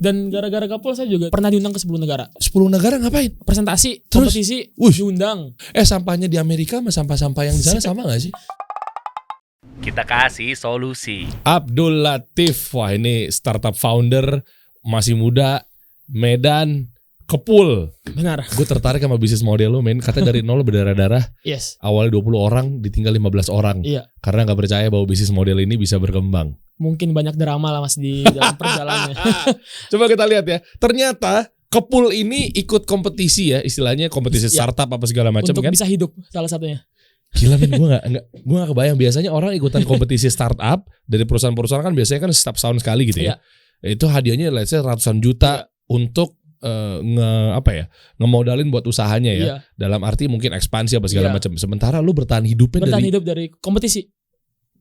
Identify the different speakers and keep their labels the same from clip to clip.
Speaker 1: Dan gara-gara Kepul saya juga pernah diundang ke 10 negara.
Speaker 2: 10 negara ngapain?
Speaker 1: Presentasi,
Speaker 2: Terus?
Speaker 1: kompetisi, diundang.
Speaker 2: Sampahnya di Amerika sama sampah-sampah yang di sana sama gak sih?
Speaker 3: Kita kasih solusi.
Speaker 2: Abdul Latif, wah ini startup founder, masih muda, Medan, Kepul.
Speaker 1: Benar.
Speaker 2: Gue tertarik sama bisnis model lo, men. Katanya dari nol berdarah-darah.
Speaker 1: Yes.
Speaker 2: Awalnya 20 orang, ditinggal 15 orang.
Speaker 1: Iya.
Speaker 2: Karena gak percaya bahwa bisnis model ini bisa berkembang.
Speaker 1: Mungkin banyak drama lah mas di dalam perjalanannya.
Speaker 2: Coba kita lihat ya. Ternyata Kepul ini ikut kompetisi ya, istilahnya kompetisi startup apa segala macam
Speaker 1: Untuk
Speaker 2: kan.
Speaker 1: bisa hidup salah satunya.
Speaker 2: Gila men, gue gak kebayang. Biasanya orang ikutan kompetisi startup dari perusahaan-perusahaan kan biasanya kan setiap tahun sekali gitu ya. Itu hadiahnya let's say ratusan juta untuk ngemodalin buat usahanya ya. Dalam arti mungkin ekspansi apa segala macam. Sementara lu bertahan hidupnya
Speaker 1: hidup dari kompetisi.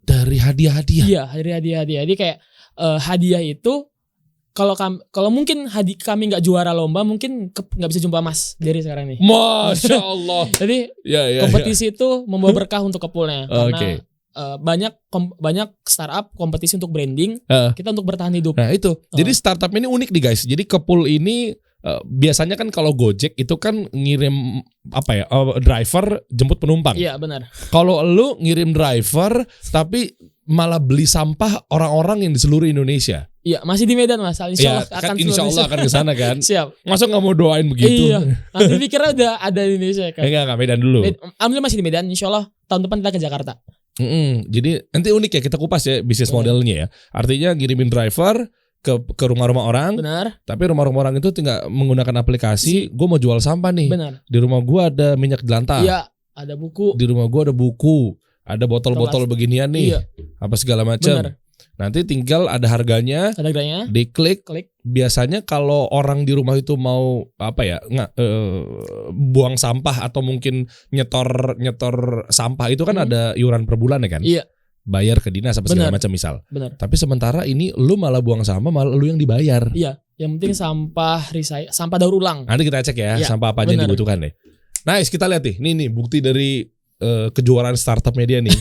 Speaker 2: Dari hadiah-hadiah.
Speaker 1: Iya, dari hadiah-hadiah. Jadi kayak hadiah itu kalau mungkin kami nggak juara lomba, mungkin nggak bisa jumpa Mas dari sekarang nih.
Speaker 2: Masya Allah.
Speaker 1: Jadi kompetisi itu membawa berkah untuk Kepulnya karena banyak startup kompetisi untuk branding, kita untuk bertahan hidup.
Speaker 2: Nah itu, jadi startup ini unik nih guys. Jadi Kepul ini biasanya kan kalau Gojek itu kan ngirim driver jemput penumpang.
Speaker 1: Iya benar.
Speaker 2: Kalau lu ngirim driver tapi malah beli sampah orang-orang yang di seluruh Indonesia.
Speaker 1: Iya, masih di Medan Mas. Insya Allah
Speaker 2: akan ke sana kan.
Speaker 1: Siap.
Speaker 2: Masa nggak mau doain begitu?
Speaker 1: Iya. Nanti pikirnya udah ada di Indonesia kan.
Speaker 2: Enggak Medan dulu.
Speaker 1: Alhamdulillah masih di Medan. Insya Allah tahun depan kita ke Jakarta.
Speaker 2: Jadi nanti unik ya, kita kupas ya bisnis modelnya ya. Artinya ngirimin driver ke rumah-rumah orang.
Speaker 1: Benar.
Speaker 2: Tapi rumah-rumah orang itu tinggal menggunakan aplikasi. Gue mau jual sampah nih.
Speaker 1: Benar.
Speaker 2: Di rumah gue ada minyak jelantah.
Speaker 1: Iya. Ada buku.
Speaker 2: Di rumah gue ada buku. Ada botol-botol beginian nih.
Speaker 1: Iya.
Speaker 2: Apa segala macam. Nanti tinggal ada harganya.
Speaker 1: Ada harganya.
Speaker 2: Diklik. Biasanya kalau orang di rumah itu mau buang sampah atau mungkin nyetor sampah itu kan ada iuran per bulan ya kan?
Speaker 1: Iya.
Speaker 2: Bayar ke dinas apa segala macam misal.
Speaker 1: Benar.
Speaker 2: Tapi sementara ini lu malah buang sampah, malah lu yang dibayar.
Speaker 1: Iya. Yang penting sampah daur ulang.
Speaker 2: Nanti kita cek ya, sampah apa aja yang dibutuhkan deh. Nice, kita lihat nih. Nih bukti dari kejuaraan startup media nih.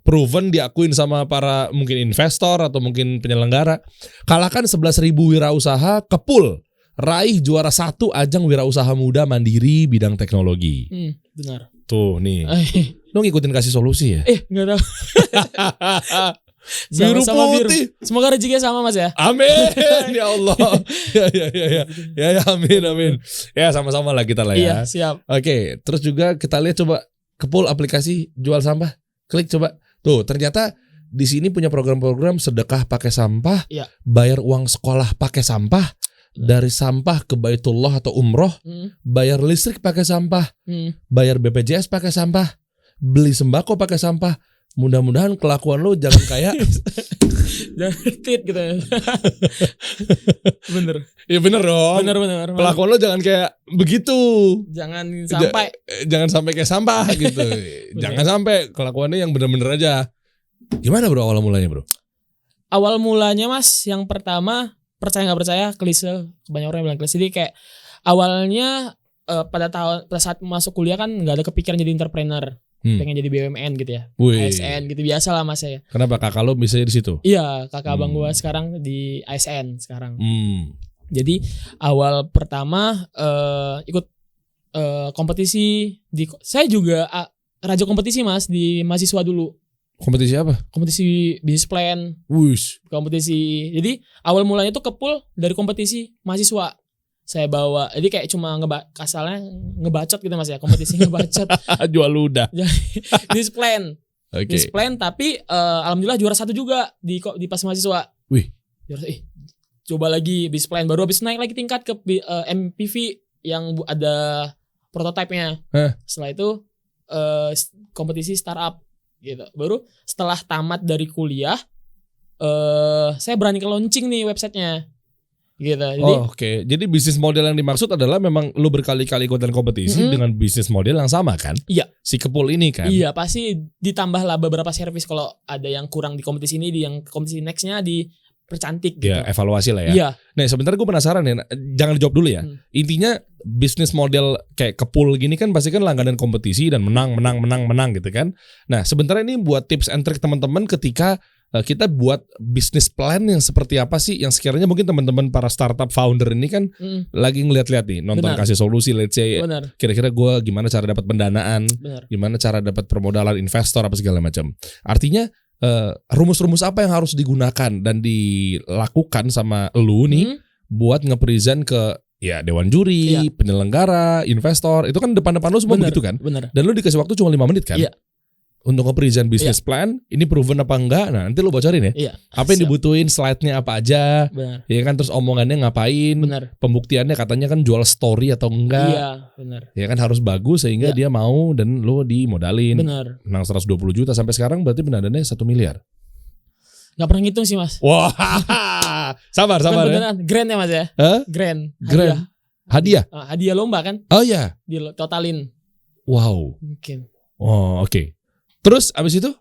Speaker 2: Proven, diakuin sama para mungkin investor atau mungkin penyelenggara. Kalahkan 11.000 wirausaha, Kepul raih juara 1 ajang wirausaha muda mandiri bidang teknologi.
Speaker 1: Benar.
Speaker 2: Tuh nih. Lu ngikutin kasih solusi ya?
Speaker 1: Enggak tahu.
Speaker 2: Biru putih.
Speaker 1: Semoga rezekinya sama Mas ya.
Speaker 2: Amin. Ya Allah. Ya amin. Ya sama-sama lah kita lah ya.
Speaker 1: Iya, siap.
Speaker 2: Oke, terus juga kita lihat coba Kepul aplikasi jual sampah. Klik coba. Tuh, ternyata di sini punya program-program sedekah pakai sampah, bayar uang sekolah pakai sampah, dari sampah ke Baitullah atau umroh, bayar listrik pakai sampah, bayar BPJS pakai sampah, beli sembako pakai sampah. Mudah-mudahan kelakuan lo jangan kayak
Speaker 1: jangan tit gitu ya. Bener.
Speaker 2: Ya bener dong.
Speaker 1: Bener.
Speaker 2: Kelakuan lo jangan kayak begitu.
Speaker 1: Jangan sampai
Speaker 2: kayak sampah gitu. Jangan sampai kelakuannya yang bener-bener aja. Gimana bro awal mulanya bro?
Speaker 1: Awal mulanya Mas, yang pertama percaya nggak percaya klise, banyak orang yang bilang klise. Jadi kayak awalnya pada saat masuk kuliah kan nggak ada kepikiran jadi entrepreneur. Pengen jadi BUMN gitu ya. ASN gitu biasa lah Mas ya.
Speaker 2: Kenapa kakak lo bisa di situ?
Speaker 1: Iya, kakak abang gua sekarang di ASN sekarang. Jadi awal pertama ikut kompetisi saya juga raja kompetisi Mas di mahasiswa dulu.
Speaker 2: Kompetisi apa?
Speaker 1: Kompetisi business plan. Kompetisi. Jadi awal mulanya tuh Kepul dari kompetisi mahasiswa. Saya bawa, jadi kayak cuma kasalnya ngebacot gitu Mas ya, kompetisi ngebacot.
Speaker 2: Jual ludah.
Speaker 1: Displan. Displan tapi alhamdulillah juara 1 juga di pas mahasiswa.
Speaker 2: Wih.
Speaker 1: Coba lagi displan, baru habis naik lagi tingkat ke MPV yang ada prototipenya. Setelah itu kompetisi startup gitu. Baru setelah tamat dari kuliah saya berani ke launching nih websitenya. Gitu. Jadi,
Speaker 2: Jadi bisnis model yang dimaksud adalah memang lu berkali-kali ikutan kompetisi dengan bisnis model yang sama kan?
Speaker 1: Iya.
Speaker 2: Si Kepul ini kan?
Speaker 1: Iya, pasti ditambah lah beberapa servis kalau ada yang kurang di kompetisi ini, di yang kompetisi nextnya dipercantik gitu.
Speaker 2: Ya, evaluasi lah ya.
Speaker 1: Iya.
Speaker 2: Nah, sebentar gue penasaran ya. Jangan dijawab dulu ya. Intinya bisnis model kayak Kepul gini kan pasti kan langganan kompetisi dan menang gitu kan. Nah, sebentar ini buat tips and trick teman-teman ketika kita buat bisnis plan yang seperti apa sih yang sekiranya mungkin teman-teman para startup founder ini kan lagi ngeliat-liat nih, nonton
Speaker 1: Benar.
Speaker 2: Kasih Solusi, let's say
Speaker 1: Benar.
Speaker 2: kira-kira gue gimana cara dapat pendanaan,
Speaker 1: Benar.
Speaker 2: gimana cara dapat permodalan investor apa segala macam. Artinya rumus-rumus apa yang harus digunakan dan dilakukan sama lu nih buat nge-present ke ya dewan juri, penyelenggara, investor, itu kan depan-depan lu semua begitu kan?
Speaker 1: Benar.
Speaker 2: Dan lu dikasih waktu cuma 5 menit kan?
Speaker 1: Iya.
Speaker 2: Untuk nge-present business plan, ini proven apa enggak? Nah, nanti lu bocorin ya.
Speaker 1: Iya.
Speaker 2: Apa yang dibutuhin, slide-nya apa aja?
Speaker 1: Benar.
Speaker 2: Ya kan, terus omongannya ngapain?
Speaker 1: Benar.
Speaker 2: Pembuktiannya katanya kan jual story atau enggak?
Speaker 1: Iya, benar.
Speaker 2: Ya kan harus bagus sehingga dia mau dan lu dimodalin.
Speaker 1: Benar.
Speaker 2: Menang 120 juta sampai sekarang berarti pendananya 1 miliar.
Speaker 1: Gak pernah ngitung sih Mas.
Speaker 2: Wah, sabar ya.
Speaker 1: Beneran grand ya Mas ya?
Speaker 2: Hah?
Speaker 1: Grand.
Speaker 2: Hadiah.
Speaker 1: Hadiah lomba kan?
Speaker 2: Oh iya.
Speaker 1: Totalin.
Speaker 2: Wow.
Speaker 1: Mungkin.
Speaker 2: Oh oke. Terus abis itu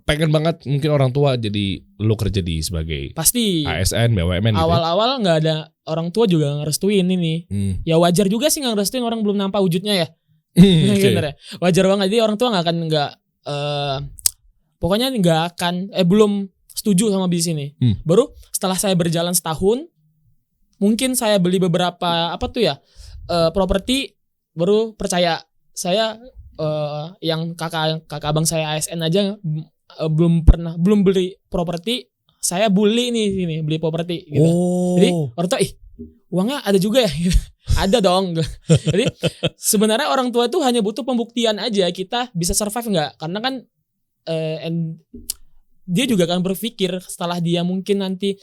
Speaker 2: pengen banget mungkin orang tua jadi lu kerja di sebagai
Speaker 1: Pasti.
Speaker 2: ASN, BUMN gitu.
Speaker 1: Awal-awal nggak ada orang tua juga ngerestuin ini. Ya wajar juga sih nggak ngerestuin, orang belum nampak wujudnya ya. Bener ya. Wajar banget, jadi orang tua pokoknya nggak akan belum setuju sama bisnis ini. Baru setelah saya berjalan setahun, mungkin saya beli beberapa properti, baru percaya. Saya yang kakak abang saya ASN aja belum beli properti, saya bully ini beli properti gitu. Jadi orang tua uangnya ada juga ya. Ada dong. Jadi sebenarnya orang tua itu hanya butuh pembuktian aja kita bisa survive nggak, karena kan dia juga akan berpikir setelah dia mungkin nanti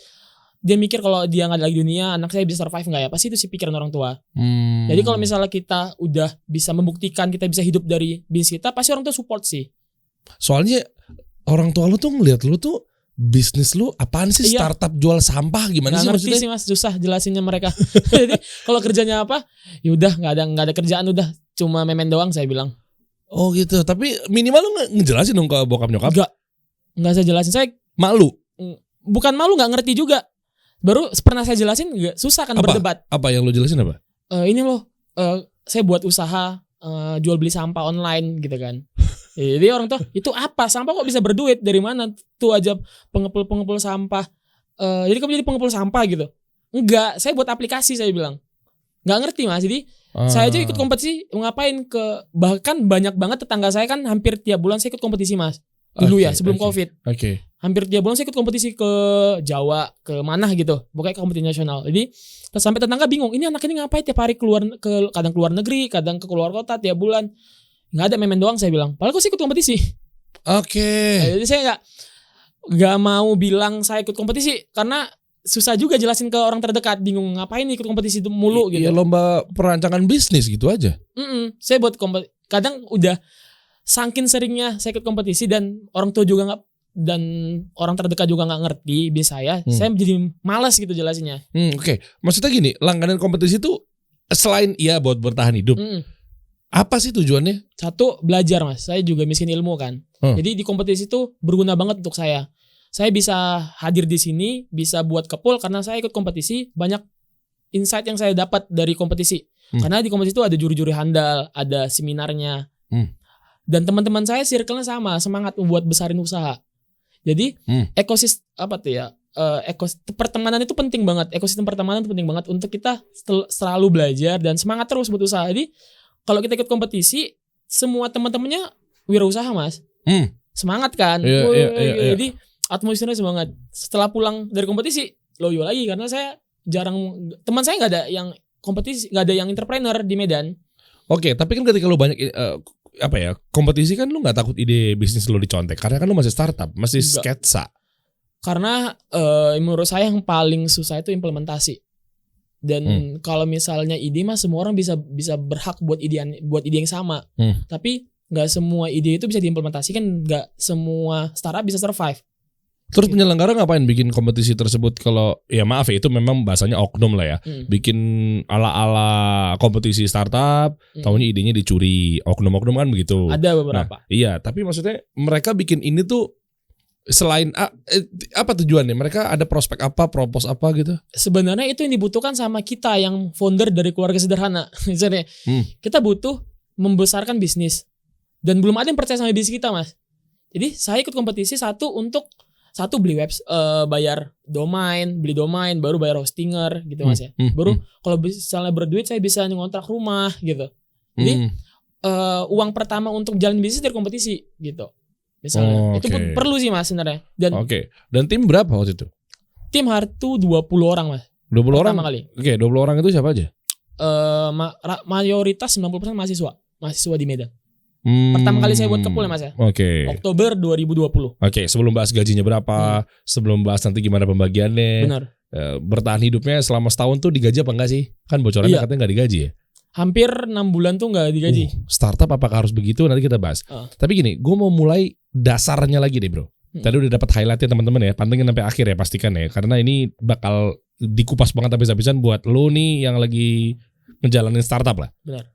Speaker 1: dia mikir kalau dia nggak ada lagi dunia, anak saya bisa survive nggak ya? Pasti itu sih pikiran orang tua. Jadi kalau misalnya kita udah bisa membuktikan kita bisa hidup dari bisnis kita, pasti orang tua support sih.
Speaker 2: Soalnya orang tua lu tuh ngeliat lu tuh bisnis lu apaan sih?
Speaker 1: Iya.
Speaker 2: Startup jual sampah gimana sih
Speaker 1: ngerti
Speaker 2: maksudnya?
Speaker 1: sih Mas, susah jelasinnya mereka. Jadi kalau kerjanya apa? Ya udah nggak ada kerjaan, udah cuma memen doang saya bilang.
Speaker 2: Oh gitu. Tapi minimal lu ngejelasin dong ke bokap nyokap.
Speaker 1: Enggak saya jelasin, saya
Speaker 2: malu.
Speaker 1: Bukan malu, nggak ngerti juga. Baru pernah saya jelasin susah kan berdebat.
Speaker 2: Apa yang lu jelasin apa?
Speaker 1: Ini loh, saya buat usaha jual beli sampah online gitu kan. Jadi orang tuh itu apa? Sampah kok bisa berduit? Dari mana? Tuh aja pengepul sampah. Jadi kamu jadi pengepul sampah gitu? Enggak, saya buat aplikasi, saya bilang. Nggak ngerti Mas. Jadi saya aja ikut kompetisi, ngapain bahkan banyak banget tetangga saya kan hampir tiap bulan saya ikut kompetisi Mas. Dulu sebelum COVID. Hampir tiap bulan saya ikut kompetisi ke Jawa, ke mana gitu. Pokoknya kompetisi nasional. Jadi sampai tetangga bingung, ini anak ini ngapain tiap hari kadang keluar negeri, kadang ke keluar kota tiap bulan. Nggak ada memen doang, saya bilang. Padahal saya ikut kompetisi. Jadi saya nggak mau bilang saya ikut kompetisi karena susah juga jelasin ke orang terdekat, bingung ngapain ikut kompetisi itu mulu gitu.
Speaker 2: Iya, lomba perancangan bisnis gitu aja.
Speaker 1: Saya buat kadang udah saking seringnya saya ikut kompetisi dan orang tua juga nggak, dan orang terdekat juga nggak ngerti bis saya jadi malas gitu jelasinnya.
Speaker 2: Oke. Maksudnya gini, langganan kompetisi itu selain buat bertahan hidup, apa sih tujuannya?
Speaker 1: Satu, belajar Mas. Saya juga miskin ilmu kan. Jadi di kompetisi itu berguna banget untuk saya. Saya bisa hadir di sini, bisa buat kepul karena saya ikut kompetisi, banyak insight yang saya dapat dari kompetisi. Karena di kompetisi itu ada juri-juri handal, ada seminarnya. Dan teman-teman saya circle-nya sama, semangat membuat besarin usaha. Jadi pertemanan itu penting banget. Ekosistem pertemanan itu penting banget untuk kita selalu belajar dan semangat terus buat usaha. Jadi kalau kita ikut kompetisi, semua teman-temannya wirausaha Mas. Semangat kan.
Speaker 2: Iya.
Speaker 1: Jadi atmosfernya semangat. Setelah pulang dari kompetisi, loyo lagi karena saya teman saya nggak ada yang kompetisi, nggak ada yang entrepreneur di Medan.
Speaker 2: Oke, tapi kan ketika lu banyak kompetisi kan lu nggak takut ide bisnis lu dicontek karena kan lu masih startup, masih sketsa.
Speaker 1: Karena menurut saya yang paling susah itu implementasi. Dan kalau misalnya ide mah semua orang bisa berhak buat ide yang sama. Tapi nggak semua ide itu bisa diimplementasikan, nggak semua startup bisa survive.
Speaker 2: Terus penyelenggara ngapain bikin kompetisi tersebut kalau itu memang bahasanya oknum lah ya. Bikin ala-ala kompetisi startup, taunya idenya dicuri, oknum-oknum kan begitu.
Speaker 1: Ada beberapa.
Speaker 2: Nah, iya, tapi maksudnya mereka bikin ini tuh selain apa tujuannya? Mereka ada prospek apa, propose apa gitu?
Speaker 1: Sebenarnya itu yang dibutuhkan sama kita yang founder dari keluarga sederhana. Misalnya kita butuh membesarkan bisnis dan belum ada yang percaya sama bisnis kita Mas. Jadi saya ikut kompetisi satu untuk satu beli bayar beli domain, baru bayar hostinger gitu Mas ya. Baru kalau misalnya berduit saya bisa ngontrak rumah gitu. Jadi uang pertama untuk jalan bisnis dari kompetisi gitu. Misalnya itu pun perlu sih Mas sebenarnya.
Speaker 2: Dan tim berapa waktu itu?
Speaker 1: Tim Hartu 20 orang Mas.
Speaker 2: 20 orang
Speaker 1: kali.
Speaker 2: 20 orang itu siapa aja?
Speaker 1: Mayoritas 90% mahasiswa di Medan. Pertama kali saya buat Kepul ya Mas ya. Oktober 2020.
Speaker 2: Sebelum bahas gajinya berapa, sebelum bahas nanti gimana pembagiannya.
Speaker 1: Benar.
Speaker 2: Bertahan hidupnya selama setahun tuh digaji apa enggak sih? Kan bocorannya katanya enggak digaji ya.
Speaker 1: Hampir 6 bulan tuh enggak digaji.
Speaker 2: Startup apakah harus begitu? Nanti kita bahas. Tapi gini, gue mau mulai dasarnya lagi deh bro. Tadi udah dapat highlightnya teman-teman ya. Pantengin sampai akhir ya pastikan ya. Karena ini bakal dikupas banget habis-habisan buat lo nih yang lagi ngejalanin startup lah.
Speaker 1: Benar.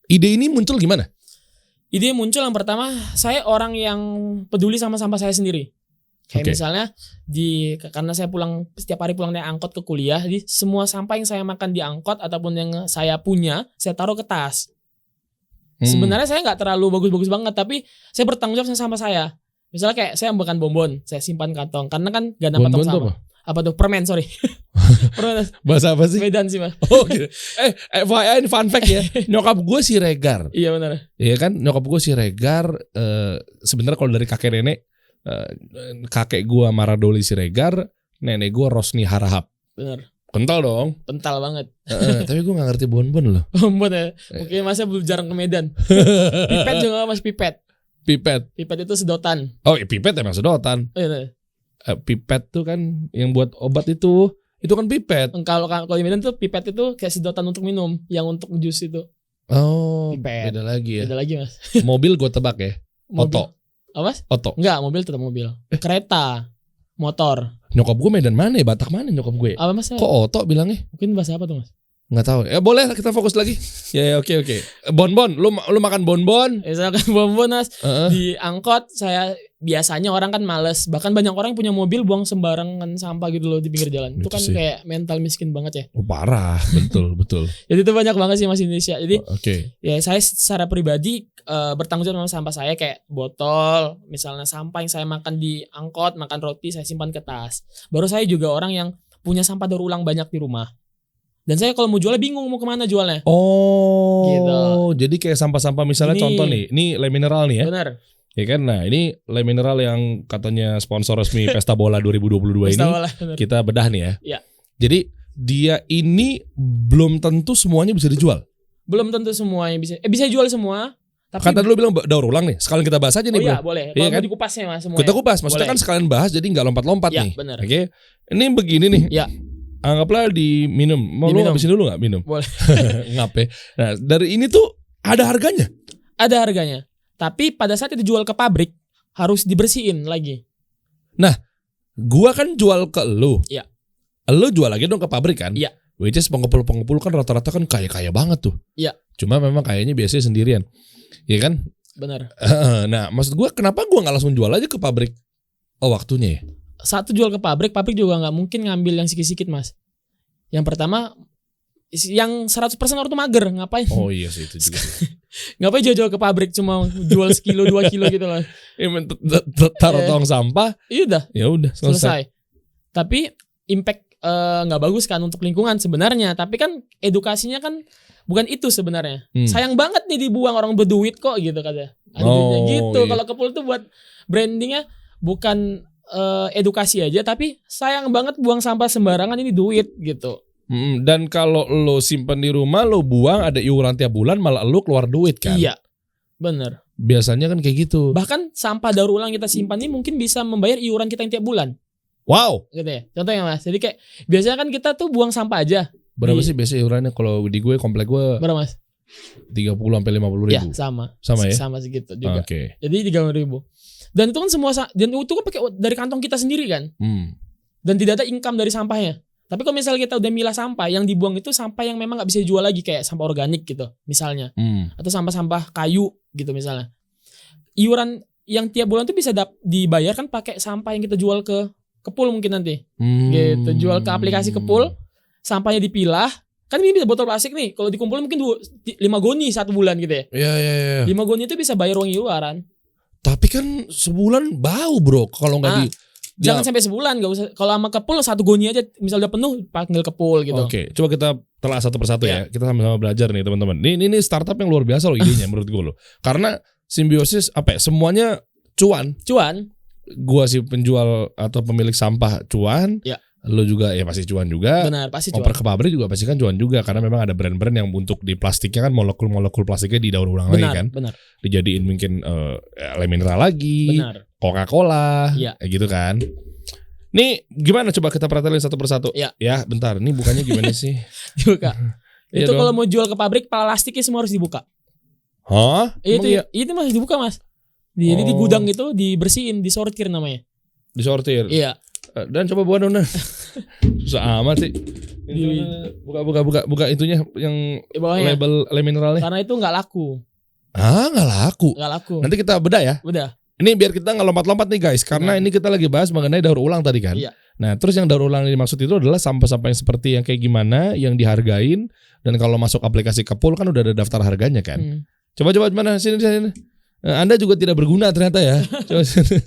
Speaker 2: Ide ini muncul gimana?
Speaker 1: Ide muncul yang pertama, saya orang yang peduli sama sampah saya sendiri. Kayak misalnya karena saya setiap hari pulang naik angkot ke kuliah, jadi semua sampah yang saya makan di angkot ataupun yang saya punya, saya taruh ke tas. Sebenarnya saya nggak terlalu bagus-bagus banget, tapi saya bertanggung jawab sama saya. Misalnya kayak saya makan bonbon, saya simpan kantong karena kan gak ada kantong sampah. Apa tuh? Permen, sorry. Permen.
Speaker 2: Bahasa apa sih?
Speaker 1: Medan sih Mas.
Speaker 2: Oh gitu. FYI fun fact ya. Nyokap gue si Regar.
Speaker 1: Iya benar.
Speaker 2: Iya kan, nyokap gue si Regar. Sebenarnya kalau dari kakek nenek, kakek gue Maradoli si Regar, nenek gue Rosni Harahap.
Speaker 1: Benar.
Speaker 2: Kental dong.
Speaker 1: Kental banget.
Speaker 2: Tapi gue gak ngerti bonbon loh.
Speaker 1: Bonbon ya. Mungkin Masnya belum jarang ke Medan. Pipet juga Mas, pipet. Pipet itu sedotan.
Speaker 2: Oh iya, pipet emang sedotan.
Speaker 1: Iya.
Speaker 2: Pipet tuh kan yang buat obat itu kan pipet.
Speaker 1: Kalau di Medan tuh pipet itu kayak sedotan untuk minum, yang untuk jus itu.
Speaker 2: Oh,
Speaker 1: pipet.
Speaker 2: Beda lagi ya.
Speaker 1: Beda lagi Mas.
Speaker 2: Mobil gue tebak ya. Oto.
Speaker 1: Apa Mas?
Speaker 2: Oto.
Speaker 1: Enggak, mobil tetap mobil. Kereta, motor.
Speaker 2: Nyokap gue Medan mana ya? Batak mana nyokap gue?
Speaker 1: Apa Mas?
Speaker 2: Kok Oto bilangnya?
Speaker 1: Mungkin bahasa apa tuh Mas?
Speaker 2: Nggak tahu. Boleh kita fokus lagi. Ya oke. Bonbon, lu makan bonbon?
Speaker 1: Saya makan bonbon Mas. Di angkot saya biasanya orang kan males. Bahkan banyak orang yang punya mobil buang sembarangan sampah gitu loh di pinggir jalan. Itu kan kayak mental miskin banget ya.
Speaker 2: Oh, parah, betul.
Speaker 1: Jadi itu banyak banget sih Mas Indonesia. Jadi
Speaker 2: ya
Speaker 1: saya secara pribadi bertanggung jawab sama sampah saya, kayak botol, misalnya sampah yang saya makan di angkot, makan roti saya simpan ke tas. Baru saya juga orang yang punya sampah daur ulang banyak di rumah. Dan saya kalau mau jualnya bingung mau kemana jualnya.
Speaker 2: Oh,
Speaker 1: gitu.
Speaker 2: Jadi kayak sampah-sampah misalnya contoh nih, ini Le Mineral nih ya.
Speaker 1: Benar.
Speaker 2: Ya kan, nah ini Le Mineral yang katanya sponsor resmi Pesta Bola 2022 ini.
Speaker 1: Benar.
Speaker 2: Kita bedah nih ya.
Speaker 1: Iya.
Speaker 2: Jadi dia ini belum tentu semuanya bisa dijual.
Speaker 1: Belum tentu semuanya bisa jual semua. Tapi
Speaker 2: kata dulu bilang daur ulang nih. Sekalian kita bahas aja nih, bro.
Speaker 1: Iya, boleh. Kalau mau dikupasnya Mas semuanya.
Speaker 2: Kita kupas, maksudnya kan sekalian bahas jadi nggak lompat-lompat nih.
Speaker 1: Bener.
Speaker 2: Oke. Ini begini nih.
Speaker 1: Iya.
Speaker 2: Anggaplah diminum. Mau lu habisin dulu gak minum?
Speaker 1: Boleh.
Speaker 2: Ngapain? Nah dari ini tuh ada harganya?
Speaker 1: Ada harganya. Tapi pada saat itu dijual ke pabrik harus dibersihin lagi.
Speaker 2: Nah gua kan jual ke lu.
Speaker 1: Iya.
Speaker 2: Lu jual lagi dong ke pabrik kan?
Speaker 1: Iya.
Speaker 2: Which is pengepul-pengepul kan rata-rata kan kaya-kaya banget tuh.
Speaker 1: Iya.
Speaker 2: Cuma memang kayaknya biasanya sendirian. Iya kan?
Speaker 1: Benar.
Speaker 2: Nah maksud gua kenapa gua gak langsung jual aja ke pabrik? Oh waktunya ya?
Speaker 1: Satu jual ke pabrik juga gak mungkin ngambil yang sikit-sikit Mas. Yang pertama, yang 100% orang tuh mager, ngapain?
Speaker 2: Oh iya sih itu juga.
Speaker 1: Ngapain jual ke pabrik cuma jual sekilo 2 kilo gitu loh.
Speaker 2: Taruh tong sampah.
Speaker 1: Iya
Speaker 2: ya udah selesai.
Speaker 1: Tapi impact nggak bagus kan untuk lingkungan sebenarnya. Tapi kan edukasinya kan bukan itu sebenarnya. Sayang banget nih dibuang, orang berduit kok gitu katanya. Gitu. Iya. Kalau Kepul tuh buat brandingnya bukan edukasi aja, tapi sayang banget buang sampah sembarangan, ini duit gitu.
Speaker 2: Dan kalau lo simpen di rumah, lo buang ada iuran tiap bulan, malah lo keluar duit kan?
Speaker 1: Iya, bener.
Speaker 2: Biasanya kan kayak gitu.
Speaker 1: Bahkan sampah daur ulang kita simpan ini mungkin bisa membayar iuran kita yang tiap bulan.
Speaker 2: Wow.
Speaker 1: Gitu ya, contohnya Mas. Jadi kayak biasanya kan kita tuh buang sampah aja.
Speaker 2: Berapa sih biasa iurannya kalau di gue, komplek gue?
Speaker 1: Berapa Mas?
Speaker 2: 30 sampai 50 ribu.
Speaker 1: Ya sama ya? Sama segitu juga. Jadi 30 ribu. Dan itu kan itu kan pakai dari kantong kita sendiri kan. Dan tidak ada income dari sampahnya. Tapi kalau misalnya kita udah milah sampah, yang dibuang itu sampah yang memang gak bisa dijual lagi, kayak sampah organik gitu misalnya. Atau sampah-sampah kayu gitu misalnya. Iuran yang tiap bulan tuh bisa dibayar kan pakai sampah yang kita jual ke Kepul mungkin nanti. Gitu, jual ke aplikasi Kepul, sampahnya dipilah. Kan ini bisa botol plastik nih, kalau dikumpulin mungkin 5 goni 1 bulan gitu ya.
Speaker 2: Iya.
Speaker 1: 5 goni itu bisa bayar uang iuran.
Speaker 2: Tapi kan sebulan bau bro kalau nggak
Speaker 1: Jangan sampai sebulan, gak usah. Kalau sama ke pool 1 goni aja, misal udah penuh panggil ke pool gitu.
Speaker 2: Oke, coba kita telah satu persatu ya. Kita sama-sama belajar nih teman-teman. Ini startup yang luar biasa loh idenya menurut gue loh. Karena simbiosis apa ya? Semuanya cuan. Gua si penjual atau pemilik sampah cuan.
Speaker 1: Ya.
Speaker 2: Lo juga ya pasti cuan juga.
Speaker 1: Benar, pasti cuan.
Speaker 2: Oper ke pabrik juga pasti kan cuan juga karena memang ada brand-brand yang untuk di plastiknya kan molekul-molekul plastiknya didaur ulang lagi kan.
Speaker 1: Benar.
Speaker 2: Dijadiin mungkin le mineral lagi.
Speaker 1: Benar.
Speaker 2: Coca-Cola,
Speaker 1: ya.
Speaker 2: Gitu kan. Nih gimana coba kita perhatiin satu persatu.
Speaker 1: Ya,
Speaker 2: bentar. Ini bukannya gimana sih?
Speaker 1: Dibuka.
Speaker 2: Iya
Speaker 1: Itu
Speaker 2: dong.
Speaker 1: kalau mau jual ke pabrik, plastiknya semua harus dibuka.
Speaker 2: Hah?
Speaker 1: Itu masih dibuka mas. Jadi di gudang itu dibersihin, disortir namanya.
Speaker 2: Disortir.
Speaker 1: Iya.
Speaker 2: Dan coba buat dong. Susah amat sih. Buka itunya yang
Speaker 1: bawahnya.
Speaker 2: Label le mineralnya.
Speaker 1: Karena itu nggak laku.
Speaker 2: Nggak laku.
Speaker 1: Nggak laku.
Speaker 2: Nanti kita bedah ya.
Speaker 1: Udah.
Speaker 2: Ini biar kita nggak lompat-lompat nih guys, karena ini kita lagi bahas mengenai daur ulang tadi kan.
Speaker 1: Iya.
Speaker 2: Nah, terus yang daur ulang yang dimaksud itu adalah sampah-sampah yang seperti yang kayak gimana, yang dihargain, dan kalau masuk aplikasi ke pool kan udah ada daftar harganya kan. Coba mana sini. Anda juga tidak berguna ternyata ya. Coba sini.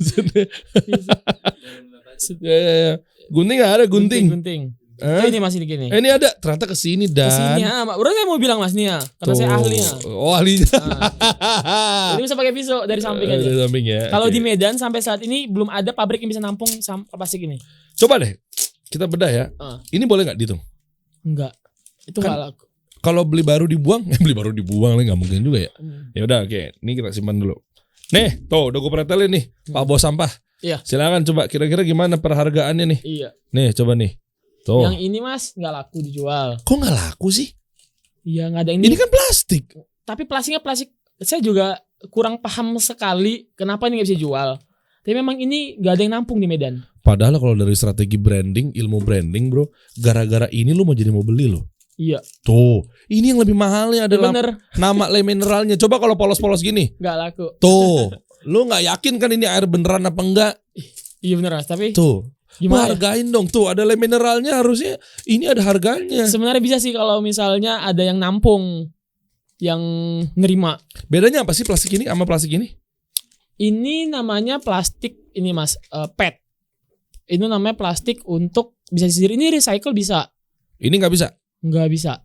Speaker 2: Ya. Gunting nggak ada gunting.
Speaker 1: Ini masih di gini.
Speaker 2: Ini ada ternyata kesini dan.
Speaker 1: Kesini Baru saya mau bilang mas nih ya, karena saya ahlinya.
Speaker 2: Oh ahlinya.
Speaker 1: Ini bisa pakai pisau dari samping aja.
Speaker 2: Dari samping ya.
Speaker 1: Kalau di Medan sampai saat ini belum ada pabrik yang bisa nampung sampah plastik ini.
Speaker 2: Coba deh kita bedah ya. Ini boleh nggak dihitung?
Speaker 1: Enggak. Itu nggak laku.
Speaker 2: Kalau beli baru dibuang lah nggak mungkin juga ya. Ya udah oke. Ini kita simpan dulu. Nih tuh udah gue pretelin nih Pak Bos Sampah.
Speaker 1: Iya.
Speaker 2: Silakan coba kira-kira gimana perhargaannya nih.
Speaker 1: Iya.
Speaker 2: Nih coba nih. Tuh.
Speaker 1: Yang ini mas nggak laku dijual.
Speaker 2: Kok nggak laku sih?
Speaker 1: Iya nggak ada ini.
Speaker 2: Ini kan plastik.
Speaker 1: Tapi plastiknya plastik. Saya juga kurang paham sekali kenapa ini nggak bisa jual. Tapi memang ini nggak ada yang nampung di Medan.
Speaker 2: Padahal kalau dari strategi branding, ilmu branding bro, gara-gara ini lu mau jadi mau beli lo.
Speaker 1: Iya.
Speaker 2: Tuh, ini yang lebih mahalnya adalah nama le mineralnya. Coba kalau polos-polos gini.
Speaker 1: Nggak laku.
Speaker 2: Tuh, lu nggak yakin kan ini air beneran apa enggak?
Speaker 1: Iya bener mas, tapi
Speaker 2: tuh.
Speaker 1: Gimana?
Speaker 2: Hargain dong tuh, ada le mineralnya harusnya ini ada harganya.
Speaker 1: Sebenarnya bisa sih kalau misalnya ada yang nampung, yang nerima.
Speaker 2: Bedanya apa sih plastik ini sama plastik ini?
Speaker 1: Ini namanya plastik ini mas, PET. Ini namanya plastik untuk bisa sendiri. Ini recycle bisa.
Speaker 2: Ini nggak bisa?
Speaker 1: Nggak bisa.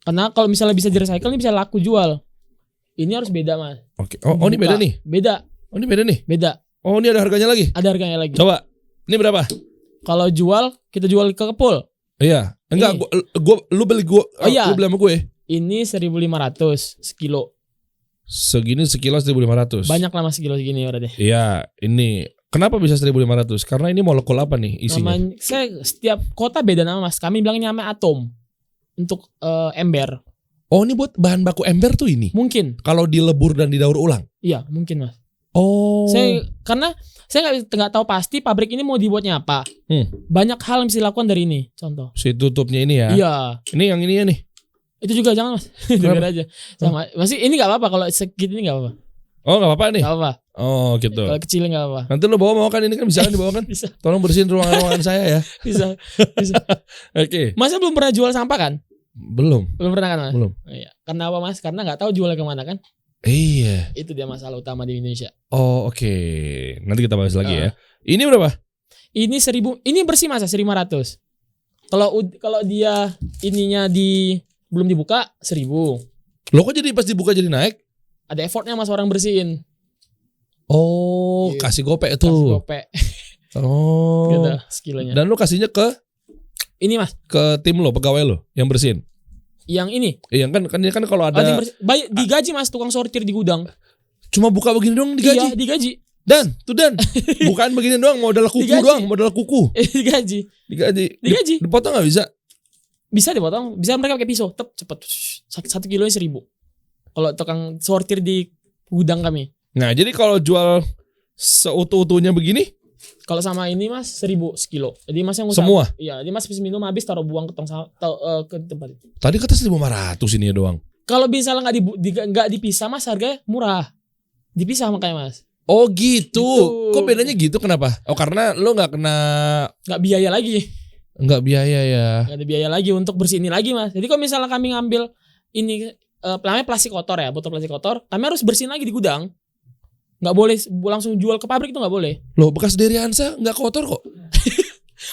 Speaker 1: Karena kalau misalnya bisa di recycle ini bisa laku jual. Ini harus beda mas.
Speaker 2: Oke. Oh ini beda nih.
Speaker 1: Beda.
Speaker 2: Oh ini beda nih.
Speaker 1: Beda.
Speaker 2: Oh ini ada harganya lagi.
Speaker 1: Ada harganya lagi.
Speaker 2: Coba. Ini berapa?
Speaker 1: Kalau jual kita jual ke pool.
Speaker 2: Iya. Enggak. Lu beli gue.
Speaker 1: Iya.
Speaker 2: Lu beli sama gue.
Speaker 1: Ini 1.500 sekilo.
Speaker 2: Segini sekilo 1.500.
Speaker 1: Banyak lah mas sekilo segini berarti.
Speaker 2: Iya. Ini. Kenapa bisa 1.500? Karena ini molekul apa nih isinya?
Speaker 1: Saya setiap kota beda nama mas. Kami bilangnya namanya atom. Untuk ember.
Speaker 2: Oh ini buat bahan baku ember tuh ini?
Speaker 1: Mungkin.
Speaker 2: Kalau dilebur dan didaur ulang?
Speaker 1: Iya mungkin mas.
Speaker 2: Oh.
Speaker 1: Karena saya nggak tahu pasti pabrik ini mau dibuatnya apa. Banyak hal yang bisa dilakukan dari ini. Contoh.
Speaker 2: Si tutupnya ini ya?
Speaker 1: Iya.
Speaker 2: Ini yang ini ya nih?
Speaker 1: Itu juga jangan mas. Biar aja. Sama. Masih ini nggak apa-apa kalau segini ini nggak apa-apa.
Speaker 2: Oh nggak apa-apa nih?
Speaker 1: Nggak apa-apa.
Speaker 2: Oh gitu.
Speaker 1: Kalau kecil nggak apa-apa.
Speaker 2: Nanti lo bawa mau kan ini kan bisa kan dibawa kan?
Speaker 1: Bisa.
Speaker 2: Tolong bersihin ruangan-ruangan saya ya.
Speaker 1: Bisa.
Speaker 2: Oke.
Speaker 1: Masnya belum pernah jual sampah kan?
Speaker 2: Belum
Speaker 1: pernah kan mas?
Speaker 2: Belum.
Speaker 1: Iya. Karena apa mas? Karena nggak tahu jualnya kemana kan?
Speaker 2: Iya.
Speaker 1: Itu dia masalah utama di Indonesia.
Speaker 2: Oh oke. Nanti kita bahas lagi ya. Ini berapa?
Speaker 1: Ini 1.000. Ini bersih mas 1.500. Kalau dia ininya belum dibuka 1.000.
Speaker 2: Lo kok jadi pas dibuka jadi naik?
Speaker 1: Ada effortnya mas orang bersihin.
Speaker 2: Oh,
Speaker 1: gitu.
Speaker 2: Kasih gopek tuh.
Speaker 1: Kasih gopek.
Speaker 2: Oh.
Speaker 1: Gitu sekilonya.
Speaker 2: Dan lo kasihnya ke
Speaker 1: ini mas,
Speaker 2: ke tim lo, pegawai lo yang bersihin.
Speaker 1: Yang ini?
Speaker 2: Iya kan kalau ada
Speaker 1: digaji mas tukang sortir di gudang.
Speaker 2: Cuma buka begini doang digaji.
Speaker 1: Iya, digaji.
Speaker 2: Dan bukan begini doang, modal kuku digaji. Doang, modal kuku.
Speaker 1: Digaji.
Speaker 2: Dipotong nggak bisa?
Speaker 1: Bisa dipotong, bisa mereka pakai pisau, cepet 1 kilonya 1.000. Kalau tukang sortir di gudang kami.
Speaker 2: Nah, jadi kalau jual seutuh-utuhnya begini,
Speaker 1: kalau sama ini mas 1.000 sekilo. Jadi mas yang
Speaker 2: semua?
Speaker 1: Iya, jadi mas habis minum habis taruh buang ke ke tempat itu.
Speaker 2: Tadi kata 1.500 ini ya doang.
Speaker 1: Kalau misalnya nggak dipisah mas harganya murah. Dipisah makanya mas.
Speaker 2: Oh gitu. Kok bedanya gitu kenapa? Oh karena lo nggak
Speaker 1: biaya lagi.
Speaker 2: Nggak biaya ya.
Speaker 1: Nggak ada biaya lagi untuk bersih ini lagi mas. Jadi kalau misalnya kami ngambil ini namanya plastik kotor ya, botol plastik kotor, kami harus bersihin lagi di gudang. nggak boleh langsung jual ke pabrik, itu nggak boleh.
Speaker 2: Loh, bekas Deriansa nggak kotor kok.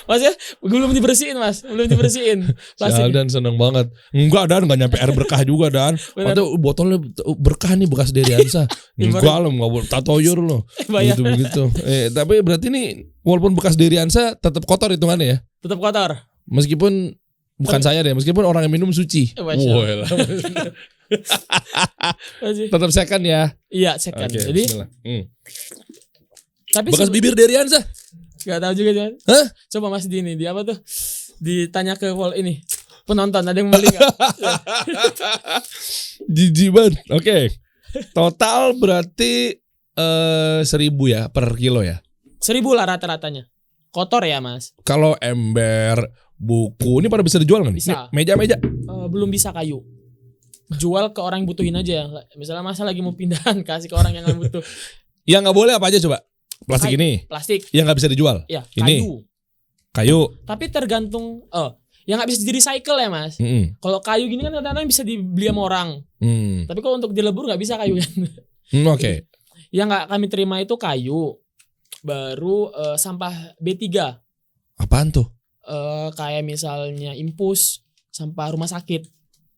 Speaker 1: Maksudnya belum dibersihin mas, belum dibersihin.
Speaker 2: Sial, Dan seneng banget. Enggak, Dan nggak nyampe air berkah juga, Dan. Atau botolnya berkah nih bekas Deriansa. Enggak lo, nggak boleh tatoyur lo. Begitu. Tapi berarti nih walaupun bekas Deriansa tetap kotor hitungannya ya?
Speaker 1: Tetap kotor.
Speaker 2: Meskipun bukan saya deh, meskipun orang yang minum suci. Tetap second ya?
Speaker 1: Iya second.
Speaker 2: Okay,
Speaker 1: jadi. Tapi
Speaker 2: bekas bibir Deriansa?
Speaker 1: Gak tahu juga cuman.
Speaker 2: Hah?
Speaker 1: Coba Mas Dini, dia apa tuh? Ditanya ke ini penonton, ada yang beli nggak?
Speaker 2: Jijik banget. Oke. Total berarti 1.000 ya per kilo ya?
Speaker 1: 1.000 lah rata-ratanya. Kotor ya Mas?
Speaker 2: Kalau ember, buku, ini pada bisa dijual nggak nih?
Speaker 1: Bisa.
Speaker 2: Meja-meja?
Speaker 1: Belum bisa kayu. Jual ke orang yang butuhin aja. Misalnya Mas lagi mau pindahan, kasih ke orang yang butuh.
Speaker 2: Yang nggak boleh apa aja coba? Plastik ini?
Speaker 1: Plastik.
Speaker 2: Yang nggak bisa dijual?
Speaker 1: Ya,
Speaker 2: ini? Kayu.
Speaker 1: Tapi tergantung, yang nggak bisa di recycle ya Mas. Kalau kayu gini kan kadang-kadang bisa dibeli sama orang. Tapi kalau untuk dilebur nggak bisa kayu kan.
Speaker 2: Oke.
Speaker 1: Yang nggak kami terima itu kayu. Baru sampah B3.
Speaker 2: Apaan tuh?
Speaker 1: Kayak misalnya impus, sampah rumah sakit,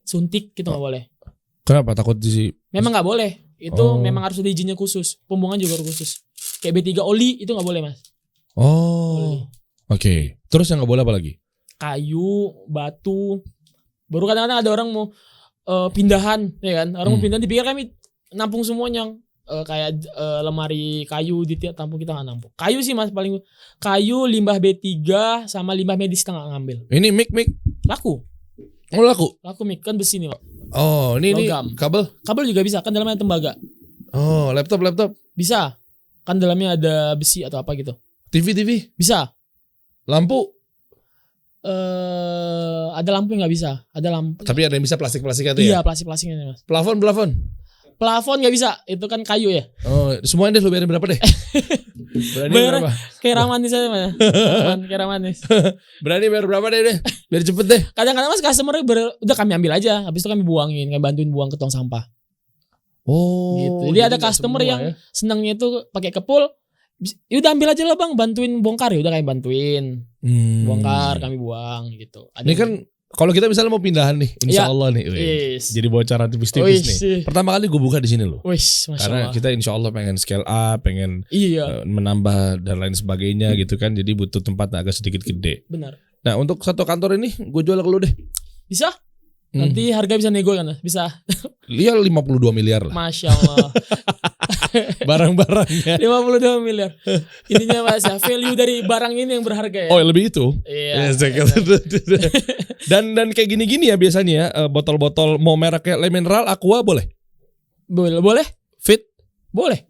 Speaker 1: suntik gitu nggak boleh.
Speaker 2: Kenapa takut di?
Speaker 1: Memang nggak boleh. Itu memang harus ada izinnya khusus. Pembuangan juga harus khusus. Kayak B3 oli itu nggak boleh Mas.
Speaker 2: Oke. Terus yang nggak boleh apa lagi?
Speaker 1: Kayu, batu. Baru kadang-kadang ada orang mau pindahan, ya kan? Orang mau pindahan dipikir kami nampung semuanya. Kayak lemari kayu di tiap tampung, kita nggak nampung. Kayu sih Mas paling. Kayu, limbah B3 sama limbah medis kita nggak ngambil.
Speaker 2: Ini mic.
Speaker 1: Laku.
Speaker 2: Oh laku?
Speaker 1: Laku mic kan besi nih Pak.
Speaker 2: Oh ini kabel?
Speaker 1: Kabel juga bisa, kan dalamnya ada tembaga.
Speaker 2: Oh laptop?
Speaker 1: Bisa. Kan dalamnya ada besi atau apa gitu.
Speaker 2: TV?
Speaker 1: Bisa.
Speaker 2: Lampu?
Speaker 1: Ada lampu yang nggak bisa. Ada lampu.
Speaker 2: Tapi ada yang bisa plastik-plastiknya tuh ya?
Speaker 1: Iya plastik-plastiknya Mas.
Speaker 2: Plafon?
Speaker 1: Plafon nggak bisa. Itu kan kayu ya.
Speaker 2: Oh semuanya deh lu bayarin berapa deh? Berani berapa?
Speaker 1: Kayak Ramanis aja Mas. Kayak Ramanis.
Speaker 2: Berani bayar berapa deh? Biar cepet deh.
Speaker 1: Kadang-kadang Mas customer udah kami ambil aja. Habis itu kami buangin. Kami bantuin buang ke tong sampah. Gitu. Jadi ada customer yang senangnya itu pakai kepul. Ya udah ambil aja lah bang, bantuin bongkar, ya udah kami bantuin bongkar, kami buang gitu.
Speaker 2: Ini kan kalau kita misalnya mau pindahan nih, insya Allah nih, jadi bocoran tipis-tipis nih. Pertama kali gue buka di sini loh, karena kita insya Allah pengen scale up, pengen menambah dan lain sebagainya gitu kan, jadi butuh tempat agak sedikit gede.
Speaker 1: Benar.
Speaker 2: Nah untuk satu kantor ini gue jual ke lu deh.
Speaker 1: Bisa? Nanti harga bisa nego kan? Bisa.
Speaker 2: Iya 52 miliar lah.
Speaker 1: Masya Allah.
Speaker 2: Barang-barangnya
Speaker 1: 52 miliar. Intinya Mas ya, value dari barang ini yang berharga ya.
Speaker 2: Oh lebih itu.
Speaker 1: Iya.
Speaker 2: Dan kayak gini-gini ya biasanya ya, botol-botol mau mereknya Le Mineral, Aqua boleh?
Speaker 1: Boleh.
Speaker 2: Fit?
Speaker 1: Boleh.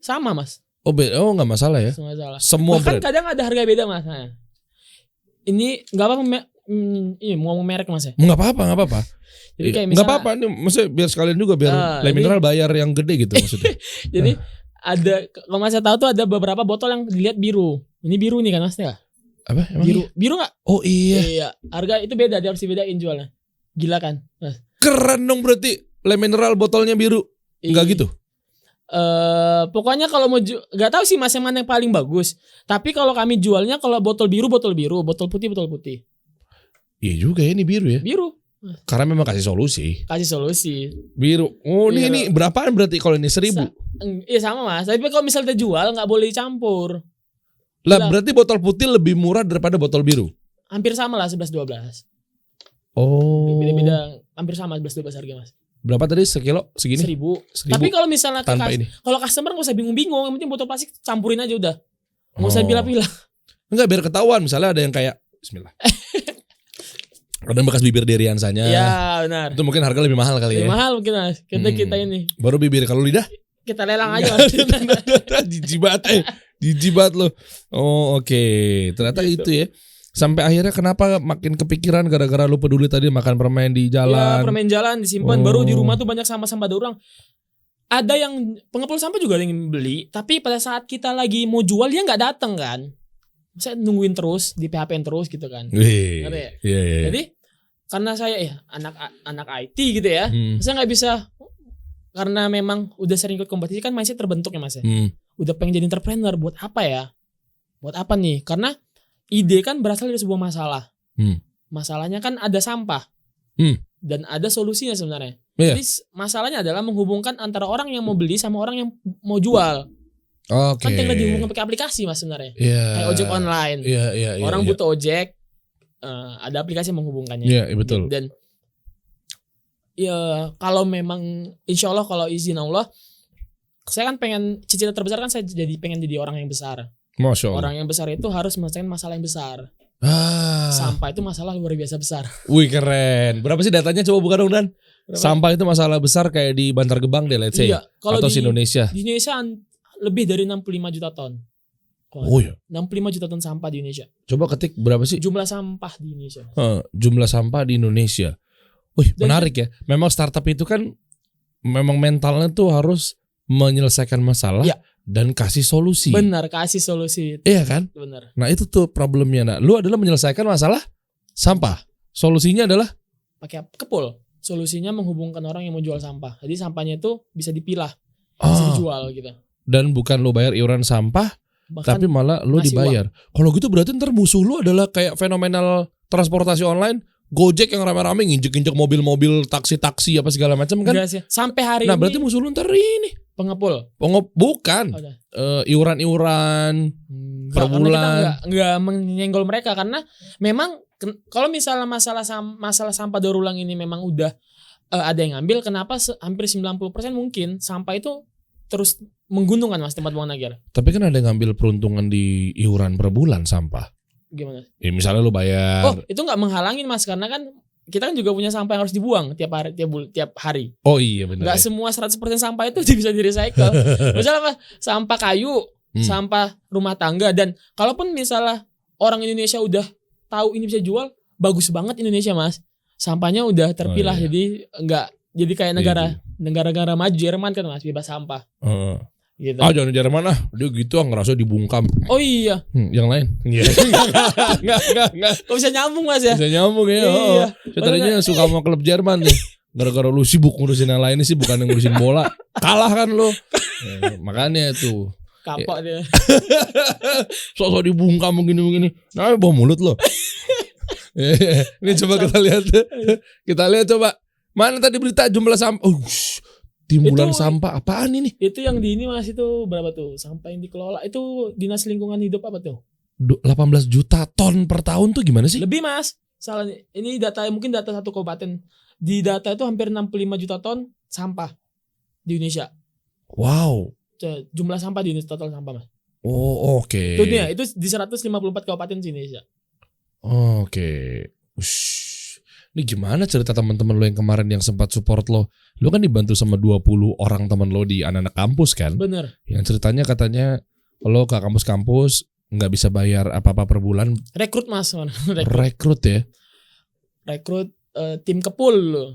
Speaker 1: Sama Mas.
Speaker 2: Oh nggak masalah ya.
Speaker 1: Masalah.
Speaker 2: Semua
Speaker 1: bahkan
Speaker 2: brand.
Speaker 1: kadang ada harga beda Mas. Nah, ini nggak apa-apa. Iya mau ngomong merek Mas ya.
Speaker 2: Nggak apa-apa.
Speaker 1: Jadi kayak
Speaker 2: nggak apa-apa nih, maksudnya biar sekalian juga biar Le Mineral bayar yang gede gitu maksudnya.
Speaker 1: Jadi ada, kalau Mas tahu tuh ada beberapa botol yang dilihat biru. Ini biru nih kan Mas ya?
Speaker 2: Apa?
Speaker 1: Biru nggak?
Speaker 2: Oh iya.
Speaker 1: Iya. Harga itu beda, dia harus dibedain jualnya. Gila kan Mas?
Speaker 2: Keren dong berarti Le Mineral botolnya biru. Enggak gitu?
Speaker 1: Pokoknya kalau mau nggak tahu sih Mas yang mana yang paling bagus. Tapi kalau kami jualnya kalau botol biru, botol putih.
Speaker 2: Iya juga ya, ini biru ya.
Speaker 1: Biru.
Speaker 2: Karena memang kasih solusi. Biru. Oh biru. Ini berapaan berarti kalau ini 1.000?
Speaker 1: Iya sama Mas. Tapi kalau misalnya jual nggak boleh dicampur.
Speaker 2: Lah berarti botol putih lebih murah daripada botol biru?
Speaker 1: Hampir sama lah 11-12.
Speaker 2: Oh.
Speaker 1: Beda-beda hampir sama 11-12 harga Mas.
Speaker 2: Berapa tadi sekilo segini?
Speaker 1: 1.000. Tapi kalau misalnya kalau customer nggak usah bingung-bingung, yang penting botol plastik campurin aja udah. Nggak usah pilah-pilah. Enggak,
Speaker 2: biar ketahuan. Misalnya ada yang kayak Bismillah. Ada bekas bibir Deriansanya.
Speaker 1: Iya benar.
Speaker 2: Itu mungkin harga lebih mahal kali ya.
Speaker 1: Lebih mahal mungkin Mas. Kita ini.
Speaker 2: Baru bibir, kalau lidah?
Speaker 1: Kita lelang aja.
Speaker 2: Jijibat lo. Oh oke. Ternyata gitu. Itu ya. Sampai akhirnya kenapa makin kepikiran gara-gara lu peduli tadi makan permen di jalan.
Speaker 1: Ya permen jalan disimpan. Baru di rumah tuh banyak sampah-sampah ada orang. Ada yang pengepul sampah juga ada yang beli. Tapi pada saat kita lagi mau jual dia gak datang kan. Saya nungguin terus, di PHP-in terus gitu kan.
Speaker 2: Iya.
Speaker 1: Jadi karena saya anak IT gitu ya, saya nggak bisa karena memang udah sering ikut kompetisi kan mindset terbentuk ya Mas ya. Udah pengen jadi entrepreneur, buat apa ya? Buat apa nih? Karena ide kan berasal dari sebuah masalah. Masalahnya kan ada sampah. Dan ada solusinya sebenarnya.
Speaker 2: Yeah.
Speaker 1: Jadi masalahnya adalah menghubungkan antara orang yang mau beli sama orang yang mau jual.
Speaker 2: Oke.
Speaker 1: Kan tinggal dihubungkan pakai aplikasi Mas sebenarnya.
Speaker 2: Yeah.
Speaker 1: Kayak ojek online. Orang butuh ojek, ada aplikasi yang menghubungkannya.
Speaker 2: Iya, betul.
Speaker 1: Dan ya kalau memang insya Allah kalau izin Allah, saya kan pengen cita-cita terbesar kan saya pengen jadi orang yang besar.
Speaker 2: Masya Allah.
Speaker 1: Orang yang besar itu harus menyelesaikan masalah yang besar. Sampah itu masalah luar biasa besar.
Speaker 2: Wih keren. Berapa sih datanya coba buka dong Dan? Berapa? Sampah itu masalah besar kayak di Bantar Gebang deh let's say.
Speaker 1: Iya, kalau
Speaker 2: atau di Indonesia.
Speaker 1: Di Indonesia lebih dari 65 juta ton.
Speaker 2: Oh iya.
Speaker 1: 65 juta ton sampah di Indonesia.
Speaker 2: Coba ketik berapa sih?
Speaker 1: Jumlah sampah di Indonesia.
Speaker 2: Jumlah sampah di Indonesia. Wih menarik ya. Memang startup itu kan memang mentalnya tuh harus menyelesaikan masalah. Ya. Dan kasih solusi.
Speaker 1: Benar, kasih solusi.
Speaker 2: Iya kan?
Speaker 1: Benar.
Speaker 2: Nah itu tuh problemnya. Nah, lu adalah menyelesaikan masalah sampah. Solusinya adalah
Speaker 1: pakai kepul. Solusinya menghubungkan orang yang mau jual sampah. Jadi sampahnya itu bisa dipilah, bisa dijual gitu.
Speaker 2: Dan bukan lu bayar iuran sampah, tapi malah lu dibayar. Kalau gitu berarti ntar musuh lu adalah kayak fenomenal transportasi online. Gojek yang rame-rame nginjek-injek mobil-mobil, taksi-taksi apa segala macam kan?
Speaker 1: Enggak sih. Sampai hari
Speaker 2: ini. Nah berarti musuh lu ntar ini
Speaker 1: pengepul.
Speaker 2: Bukan. Iuran-iuran per bulan.
Speaker 1: Kita enggak menyenggol mereka karena memang kalau misalnya masalah sampah daur ulang ini memang udah ada yang ngambil, kenapa hampir 90% mungkin sampah itu terus mengguntungkan Mas tempat buang akhir.
Speaker 2: Tapi kan ada yang ngambil peruntungan di iuran per bulan sampah.
Speaker 1: Gimana?
Speaker 2: Ya misalnya lu bayar.
Speaker 1: Itu nggak menghalangin Mas karena kan kita kan juga punya sampah yang harus dibuang tiap hari.
Speaker 2: Oh iya benar.
Speaker 1: Nggak semua 100% sampah itu bisa di-recycle. Misalnya apa? Sampah kayu, sampah rumah tangga, dan kalaupun misalnya orang Indonesia udah tahu ini bisa jual, bagus banget Indonesia Mas. Sampahnya udah terpilah jadi jadi kayak negara-negara maju Jerman kan Mas, bebas sampah. Gitu.
Speaker 2: Jangan Jerman dia gitu ngerasa dibungkam.
Speaker 1: Oh iya.
Speaker 2: Yang lain? Iya. Enggak.
Speaker 1: Kok bisa nyambung Mas ya?
Speaker 2: Bisa nyambung ya. Iya. Saya tadinya suka sama klub Jerman nih. Gara-gara lu sibuk ngurusin yang lain sih, bukan yang ngurusin bola. Kalah kan lu. Makanya itu.
Speaker 1: Kapok dia.
Speaker 2: Sok-sok dibungkam begini-begini. Nah, bawa mulut lo. Ini coba kita lihat. Kita lihat coba. Mana tadi berita jumlah sampah? Timbulan sampah apaan ini?
Speaker 1: Itu yang di ini Mas, itu berapa tuh? Sampah yang dikelola itu Dinas Lingkungan Hidup apa tuh?
Speaker 2: 18 juta ton per tahun tuh gimana sih?
Speaker 1: Lebih Mas. Salah, ini data mungkin data satu kabupaten. Di data itu hampir 65 juta ton sampah di Indonesia.
Speaker 2: Wow.
Speaker 1: Jumlah sampah di Indonesia, total sampah Mas.
Speaker 2: Oh oke.
Speaker 1: Itu di 154 kabupaten di Indonesia.
Speaker 2: Oke. Ini gimana cerita teman-teman lo yang kemarin yang sempat support lo? Lo kan dibantu sama 20 orang teman lo di anak-anak kampus kan?
Speaker 1: Bener.
Speaker 2: Yang ceritanya katanya lo ke kampus-kampus nggak bisa bayar apa-apa per bulan.
Speaker 1: Rekrut Mas.
Speaker 2: Rekrut ya?
Speaker 1: Rekrut tim kepul lo.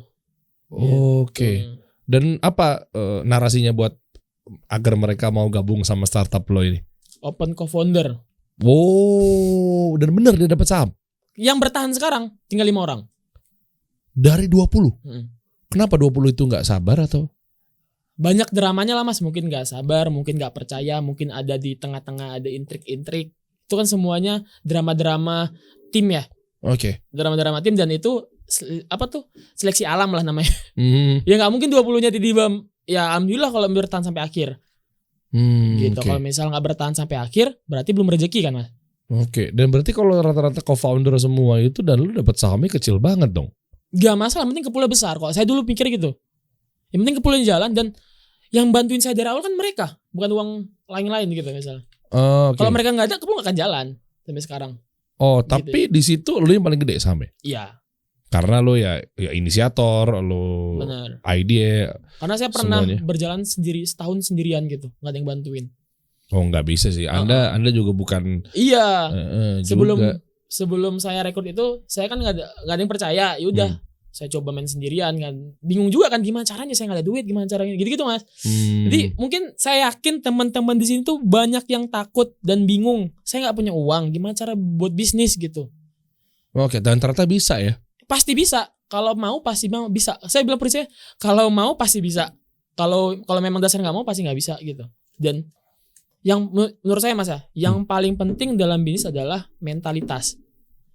Speaker 2: Oke. Dan apa narasinya buat agar mereka mau gabung sama startup lo ini?
Speaker 1: Open co-founder.
Speaker 2: Wow, dan bener dia dapat saham?
Speaker 1: Yang bertahan sekarang tinggal 5 orang.
Speaker 2: Dari 20? Kenapa 20 itu gak sabar atau?
Speaker 1: Banyak dramanya lah Mas. Mungkin gak sabar, mungkin gak percaya, mungkin ada di tengah-tengah ada intrik-intrik. Itu kan semuanya drama-drama tim ya.
Speaker 2: Oke.
Speaker 1: Drama-drama tim, dan itu seleksi alam lah namanya. Ya gak mungkin 20-nya tiba-tiba. Ya alhamdulillah kalau bertahan sampai akhir. Gitu. Kalau misal gak bertahan sampai akhir, berarti belum rezeki kan Mas.
Speaker 2: Oke. Dan berarti kalau rata-rata co-founder semua itu dan lu dapat sahamnya kecil banget dong.
Speaker 1: Gak masalah, yang penting kepulnya besar kok. Saya dulu pikir gitu. Yang penting kepulnya jalan, dan yang bantuin saya dari awal kan mereka, bukan uang lain-lain gitu misalnya. Kalau mereka nggak ada, kepul nggak akan jalan sampai sekarang.
Speaker 2: Oh, gitu. Tapi di situ lo yang paling gede sahamnya.
Speaker 1: Iya.
Speaker 2: Karena lo ya inisiator, lo ide.
Speaker 1: Karena saya pernah berjalan sendiri setahun sendirian gitu, nggak ada yang bantuin.
Speaker 2: Oh, nggak bisa sih. Anda juga bukan.
Speaker 1: Iya. Sebelum saya rekrut itu, saya kan nggak ada yang percaya. Yaudah, saya coba main sendirian kan. Bingung juga kan gimana caranya, saya nggak ada duit, gimana caranya gitu Mas. Jadi mungkin saya yakin teman-teman di sini tuh banyak yang takut dan bingung. Saya nggak punya uang, gimana cara buat bisnis gitu.
Speaker 2: Oke, dan ternyata bisa ya?
Speaker 1: Pasti bisa. Kalau mau pasti bisa. Saya bilang percaya, kalau mau pasti bisa. Kalau memang dasar nggak mau pasti nggak bisa gitu. Dan yang menurut saya Mas ya, yang paling penting dalam bisnis adalah mentalitas.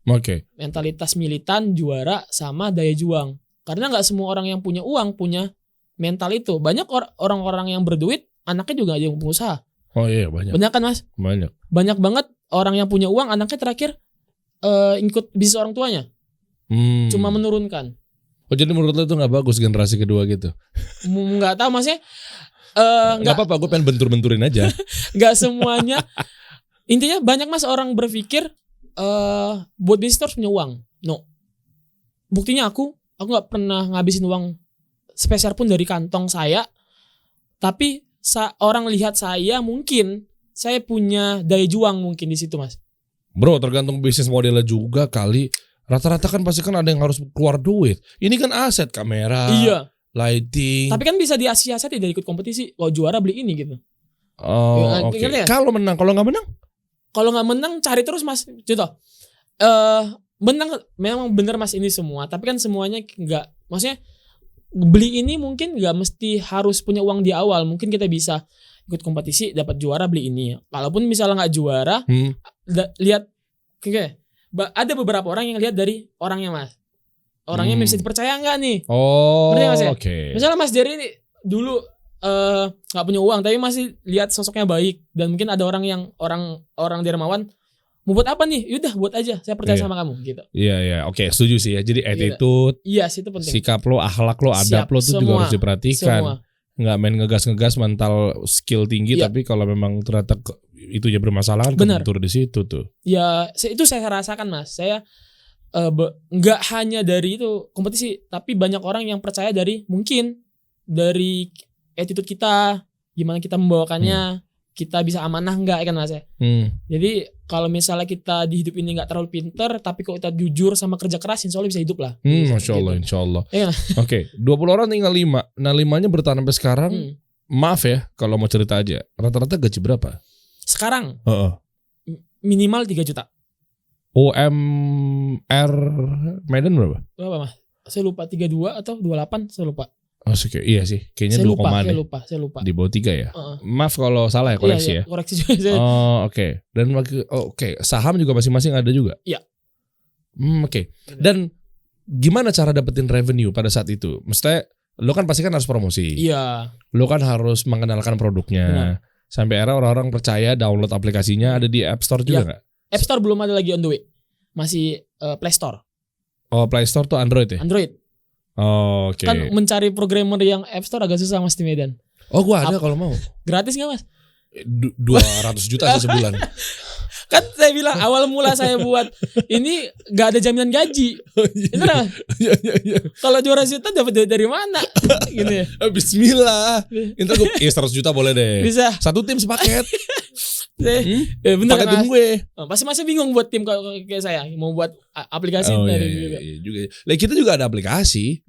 Speaker 2: Oke.
Speaker 1: Mentalitas militan, juara, sama daya juang. Karena nggak semua orang yang punya uang punya mental itu. Banyak orang-orang yang berduit, anaknya juga yang pengusaha.
Speaker 2: Oh iya banyak.
Speaker 1: Banyak kan Mas? Banyak banget orang yang punya uang, anaknya terakhir ikut bisnis orang tuanya. Cuma menurunkan.
Speaker 2: Oh jadi menurut lo itu nggak bagus generasi kedua gitu?
Speaker 1: Nggak tahu maksudnya.
Speaker 2: Nggak apa-apa, gue pengen bentur-benturin aja.
Speaker 1: Nggak semuanya. Intinya banyak Mas orang berpikir buat bisnis harus punya uang. No. Buktinya aku nggak pernah ngabisin uang sepeser pun dari kantong saya. Tapi orang lihat saya, mungkin saya punya daya juang mungkin di situ Mas.
Speaker 2: Bro, tergantung bisnis modelnya juga kali. Rata-rata kan pasti kan ada yang harus keluar duit. Ini kan aset, kamera, lighting.
Speaker 1: Tapi kan bisa diasiasati dari ikut kompetisi. Kalau juara beli ini gitu.
Speaker 2: Oh, oke. Kalau menang, kalau nggak menang?
Speaker 1: Kalau nggak menang cari terus Mas. Contoh, menang memang bener Mas ini semua. Tapi kan semuanya nggak, maksudnya beli ini mungkin nggak mesti harus punya uang di awal. Mungkin kita bisa ikut kompetisi dapat juara beli ini. Kalaupun misalnya nggak juara, lihat ada beberapa orang yang lihat dari orangnya Mas. Orangnya bisa dipercaya nggak nih?
Speaker 2: Oh,
Speaker 1: oke. Misalnya Mas Jerry ini dulu nggak punya uang tapi masih lihat sosoknya baik dan mungkin ada orang dermawan mau buat apa nih? Yaudah buat aja. Saya percaya sama kamu gitu.
Speaker 2: Iya, oke, setuju sih ya. Jadi attitude,
Speaker 1: itu penting.
Speaker 2: sikap lo, akhlak lo, adab lo tuh juga harus diperhatikan. Nggak main ngegas-ngegas mental skill tinggi tapi kalau memang ternyata itu ya bermasalah kan kebentur di situ tuh.
Speaker 1: Ya, itu saya rasakan Mas. Saya nggak hanya dari itu kompetisi, tapi banyak orang yang percaya dari dari attitude kita, gimana kita membawakannya, kita bisa amanah nggak kan Mas ya. Jadi kalau misalnya kita di hidup ini nggak terlalu pinter, tapi kalau kita jujur sama kerja keras, insya Allah bisa hidup lah.
Speaker 2: Masya Allah, insya Allah. Oke, 20 orang tinggal 5. Nah 5-nya bertahan sampai sekarang. Maaf ya, kalau mau cerita aja. Rata-rata gaji berapa?
Speaker 1: Sekarang minimal 3 juta.
Speaker 2: UMR Medan berapa?
Speaker 1: Berapa Mas? Saya lupa 32 atau 28, saya lupa.
Speaker 2: Oh, iya sih, kayaknya 2 koma deh.
Speaker 1: Saya lupa.
Speaker 2: Di bawah 3 ya. Maaf kalau salah ya, koreksi ya.
Speaker 1: Koreksi juga.
Speaker 2: Oke. Dan saham juga masing-masing ada juga.
Speaker 1: Iya.
Speaker 2: Oke. Dan gimana cara dapetin revenue pada saat itu? Maksudnya lo kan pasti kan harus promosi.
Speaker 1: Iya.
Speaker 2: Lo kan harus mengenalkan produknya. Benar. Sampai era orang-orang percaya download aplikasinya ada di App Store juga nggak?
Speaker 1: App Store belum ada lagi on the way. Masih Play Store.
Speaker 2: Oh, Play Store tuh Android ya?
Speaker 1: Android.
Speaker 2: Oh, oke.
Speaker 1: Kan mencari programmer yang App Store agak susah Mas di Medan.
Speaker 2: Oh, gua ada kalau mau.
Speaker 1: Gratis gak Mas?
Speaker 2: 200 juta sebulan.
Speaker 1: Kan saya bilang awal mula saya buat ini gak ada jaminan gaji. Itu lah. Iya. Kalau 200 juta dapat dari mana? Gini.
Speaker 2: Bismillah. Ntar gue 100 juta boleh deh.
Speaker 1: Bisa.
Speaker 2: Satu tim sepaket.
Speaker 1: Bener
Speaker 2: pakai
Speaker 1: kan,
Speaker 2: tim gue.
Speaker 1: Masih bingung buat tim kayak saya mau buat aplikasi
Speaker 2: juga. Lah kita juga ada aplikasi.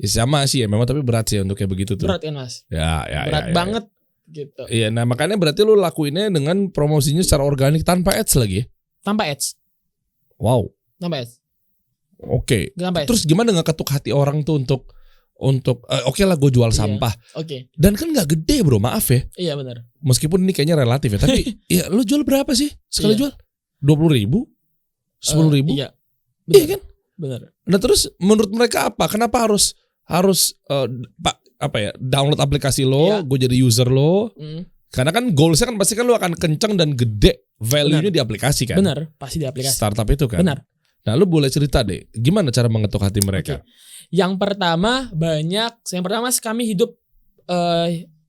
Speaker 2: Sama sih ya memang, tapi berat sih untuk kayak begitu tuh.
Speaker 1: Berat kan Mas?
Speaker 2: Ya,
Speaker 1: berat banget gitu.
Speaker 2: Iya, nah makanya berarti lu lakuinnya dengan promosinya secara organik tanpa ads lagi.
Speaker 1: Tanpa ads.
Speaker 2: Wow.
Speaker 1: Tanpa ads.
Speaker 2: Oke. Terus gimana ngeketuk hati orang tuh untuk oke lah gue jual sampah.
Speaker 1: Oke.
Speaker 2: Dan kan nggak gede bro, maaf ya.
Speaker 1: Iya benar.
Speaker 2: Meskipun ini kayaknya relatif ya, tapi ya lu jual berapa sih sekali jual? 20.000, 10.000?
Speaker 1: Iya.
Speaker 2: Iya kan?
Speaker 1: Benar.
Speaker 2: Nah terus menurut mereka apa? Kenapa harus download aplikasi lo, gue jadi user lo? Karena kan goalsnya kan pasti kan lo akan kenceng dan gede value-nya di aplikasi kan?
Speaker 1: Benar, pasti di aplikasi.
Speaker 2: Startup itu kan? Benar. Nah lu boleh cerita deh, gimana cara mengetuk hati mereka?
Speaker 1: Yang pertama kami hidup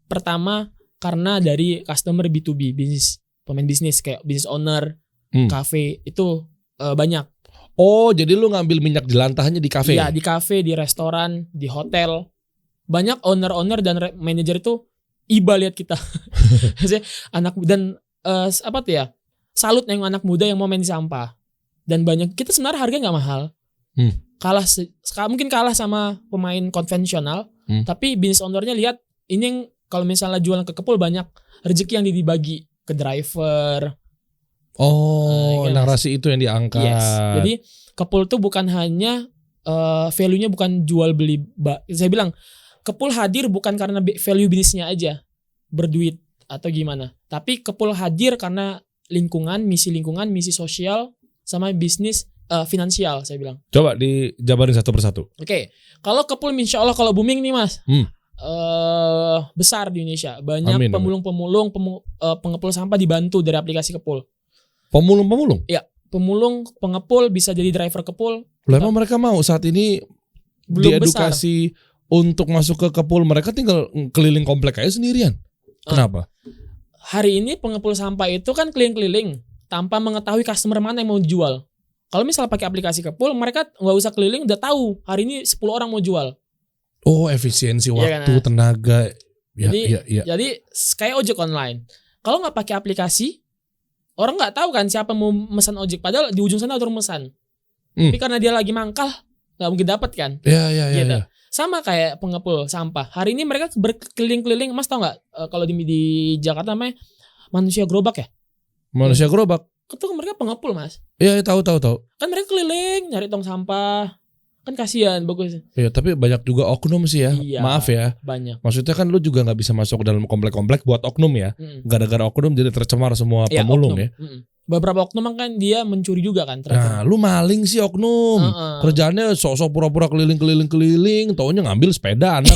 Speaker 1: pertama karena dari customer B2B, pemain bisnis kayak business owner, cafe itu banyak.
Speaker 2: Oh, jadi lu ngambil minyak jelantahnya di kafe?
Speaker 1: Iya, di kafe, di restoran, di hotel. Banyak owner dan manajer itu iba lihat kita. Anak dan salut yang anak muda yang mau main di sampah. Dan banyak, kita sebenarnya harga nggak mahal. Mungkin kalah sama pemain konvensional, tapi bisnis ownernya lihat ini yang kalau misalnya jualan ke kepul banyak rezeki yang dibagi ke driver.
Speaker 2: Oh, narasi itu yang diangkat.
Speaker 1: Yes. Jadi kepul tuh bukan hanya value-nya bukan jual beli. Saya bilang Kepul hadir bukan karena value bisnisnya aja, berduit atau gimana. Tapi Kepul hadir karena lingkungan, misi sosial, sama bisnis finansial saya bilang.
Speaker 2: Coba dijabarin satu persatu.
Speaker 1: Oke. Kalau Kepul insya Allah kalau booming nih Mas. Besar di Indonesia. Banyak pemulung-pemulung, pengepul sampah dibantu dari aplikasi Kepul.
Speaker 2: Pemulung-pemulung?
Speaker 1: Iya. Pemulung, pengepul bisa jadi driver Kepul.
Speaker 2: Lah emang mereka mau saat ini
Speaker 1: belum
Speaker 2: diedukasi besar untuk masuk ke Kepul, mereka tinggal keliling komplek aja sendirian. Kenapa?
Speaker 1: Hari ini pengepul sampah itu kan keliling-keliling tanpa mengetahui customer mana yang mau jual. Kalau misalnya pakai aplikasi Kepul, mereka nggak usah keliling, udah tahu hari ini 10 orang mau jual.
Speaker 2: Oh, efisiensi waktu, kan, tenaga.
Speaker 1: Jadi kayak ojek online. Kalau nggak pakai aplikasi, orang nggak tahu kan siapa mau mesan ojek. Padahal di ujung sana ada orang mesan. Tapi karena dia lagi mangkal, nggak mungkin dapat kan.
Speaker 2: Iya.
Speaker 1: Sama kayak pengepul sampah. Hari ini mereka berkeliling-keliling. Mas tau nggak kalau di Jakarta namanya manusia gerobak ya?
Speaker 2: Manusia gerobak.
Speaker 1: Itu mereka pengepul Mas.
Speaker 2: Iya tahu.
Speaker 1: Kan mereka keliling nyari tong sampah. Kan kasihan bagus.
Speaker 2: Iya tapi banyak juga oknum sih ya.
Speaker 1: Iya,
Speaker 2: maaf ya.
Speaker 1: Banyak.
Speaker 2: Maksudnya kan lu juga nggak bisa masuk ke dalam komplek-komplek buat oknum ya. Gara-gara oknum jadi tercemar semua pemulung oknum. Ya.
Speaker 1: Beberapa oknum kan dia mencuri juga kan.
Speaker 2: Nah lu maling sih oknum. Kerjaannya sok-sok pura-pura keliling-keliling. Taunya ngambil sepeda anak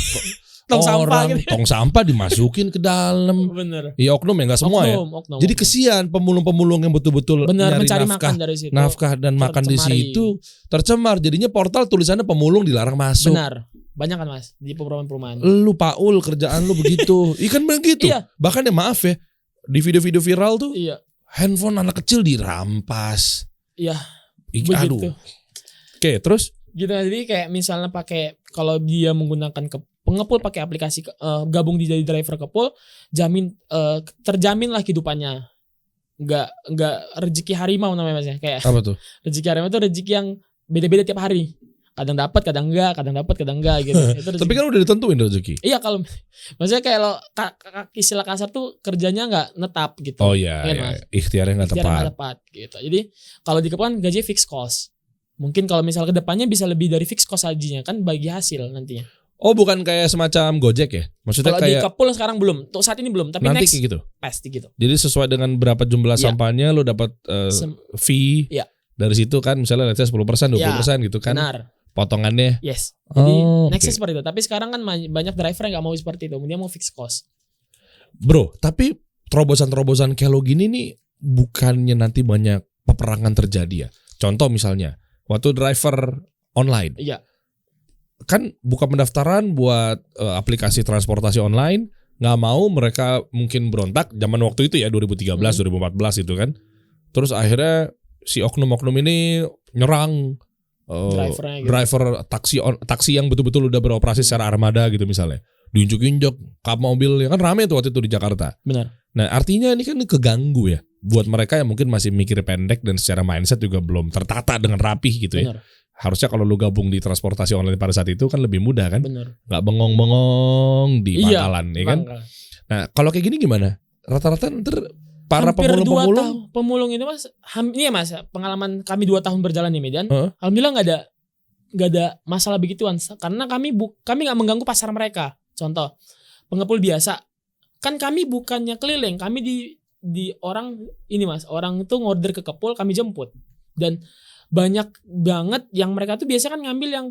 Speaker 1: tong sampah gitu.
Speaker 2: Tong sampah dimasukin ke dalam.
Speaker 1: Bener.
Speaker 2: Iya oknum ya nggak semua oknum. Jadi kesian pemulung-pemulung yang betul-betul nyari
Speaker 1: mencari makan dari situ.
Speaker 2: Nafkah dan makan di situ tercemar. Jadinya portal tulisannya pemulung dilarang masuk.
Speaker 1: Benar. Banyak kan Mas di perumahan-perumahan.
Speaker 2: Lu Paul kerjaan lu begitu. Ikan begitu.
Speaker 1: Iya.
Speaker 2: Bahkan ya maaf ya di video-video viral tuh.
Speaker 1: Iya.
Speaker 2: Handphone anak kecil dirampas.
Speaker 1: Iya.
Speaker 2: Aduh. Oke, terus?
Speaker 1: Gitu jadi kayak misalnya pakai kalau dia menggunakan pengepul pakai aplikasi gabung di jadi driver Kepul, terjamin lah kehidupannya. Enggak rezeki harimau namanya Mas ya. Kayak
Speaker 2: apa tuh?
Speaker 1: Rezeki harimau itu rezeki yang beda-beda tiap hari. Kadang dapat, kadang enggak, gitu. Itu
Speaker 2: tapi kan udah ditentuin rezeki.
Speaker 1: Iya kalau maksudnya kayak lo istilah kasar tuh kerjanya nggak netap gitu.
Speaker 2: Oh iya, ikhtiarnya nggak
Speaker 1: tepat gitu. Jadi kalau di Kepul gaji fixed cost. Mungkin kalau misalnya kedepannya bisa lebih dari fixed cost hajinya kan bagi hasil nantinya.
Speaker 2: Oh bukan kayak semacam Gojek ya? Maksudnya
Speaker 1: kalau
Speaker 2: kayak
Speaker 1: di Kepul sekarang belum, untuk saat ini belum. Tapi
Speaker 2: nanti
Speaker 1: next
Speaker 2: kayak gitu.
Speaker 1: Pasti gitu.
Speaker 2: Jadi sesuai dengan berapa jumlah sampahnya lo dapat fee.
Speaker 1: Iya.
Speaker 2: Dari situ kan misalnya let's say 10%, 20% gitu kan.
Speaker 1: Benar.
Speaker 2: Potongannya.
Speaker 1: Yes. Jadi nextnya seperti itu. Tapi sekarang kan banyak driver yang gak mau seperti itu. Dia mau fixed cost.
Speaker 2: Bro, tapi terobosan-terobosan kayak lo gini nih bukannya nanti banyak peperangan terjadi ya? Contoh misalnya, waktu driver online.
Speaker 1: Iya.
Speaker 2: Kan buka pendaftaran buat aplikasi transportasi online. Gak mau, mereka mungkin berontak. Zaman waktu itu ya 2013, 2014 itu kan. Terus akhirnya si oknum-oknum ini nyerang driver taksi yang betul-betul udah beroperasi secara armada gitu misalnya, diinjek-injek kap mobil, ya kan rame tuh waktu itu di Jakarta.
Speaker 1: Benar.
Speaker 2: Nah artinya ini kan keganggu ya buat mereka yang mungkin masih mikir pendek dan secara mindset juga belum tertata dengan rapih gitu ya.
Speaker 1: Benar.
Speaker 2: Harusnya kalau lu gabung di transportasi online pada saat itu kan lebih mudah kan.
Speaker 1: Benar.
Speaker 2: Nggak bengong-bengong di pangkalan ya kan. Nah kalau kayak gini gimana? Rata-rata ntar para
Speaker 1: pemulung itu Mas, ini ya Mas, pengalaman kami 2 tahun berjalan di Medan, alhamdulillah nggak ada masalah begituan karena kami nggak mengganggu pasar mereka. Contoh, pengepul biasa, kan kami bukannya keliling, kami di orang ini Mas, orang itu ngorder ke Kepul, kami jemput dan banyak banget yang mereka tuh biasa kan ngambil yang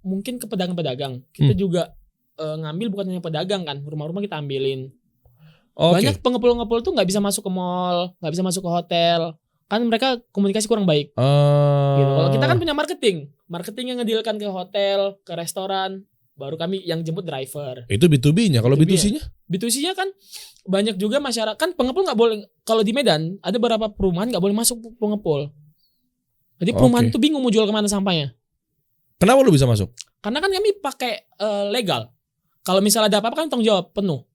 Speaker 1: mungkin ke pedagang-pedagang, kita juga ngambil bukan hanya pedagang kan, rumah-rumah kita ambilin. Banyak pengepul-ngepul tuh nggak bisa masuk ke mall, nggak bisa masuk ke hotel, kan mereka komunikasi kurang baik. Gitu. Kalau kita kan punya marketing yang ngedealkan ke hotel, ke restoran, baru kami yang jemput driver.
Speaker 2: Itu B2B-nya. Kalau B2C-nya?
Speaker 1: B2C-nya kan banyak juga masyarakat, kan pengepul nggak boleh. Kalau di Medan ada beberapa perumahan nggak boleh masuk pengepul. Jadi perumahan tuh bingung mau jual kemana sampahnya. Kenapa
Speaker 2: lu bisa masuk?
Speaker 1: Karena kan kami pakai legal. Kalau misalnya ada apa-apa kan tanggung jawab penuh.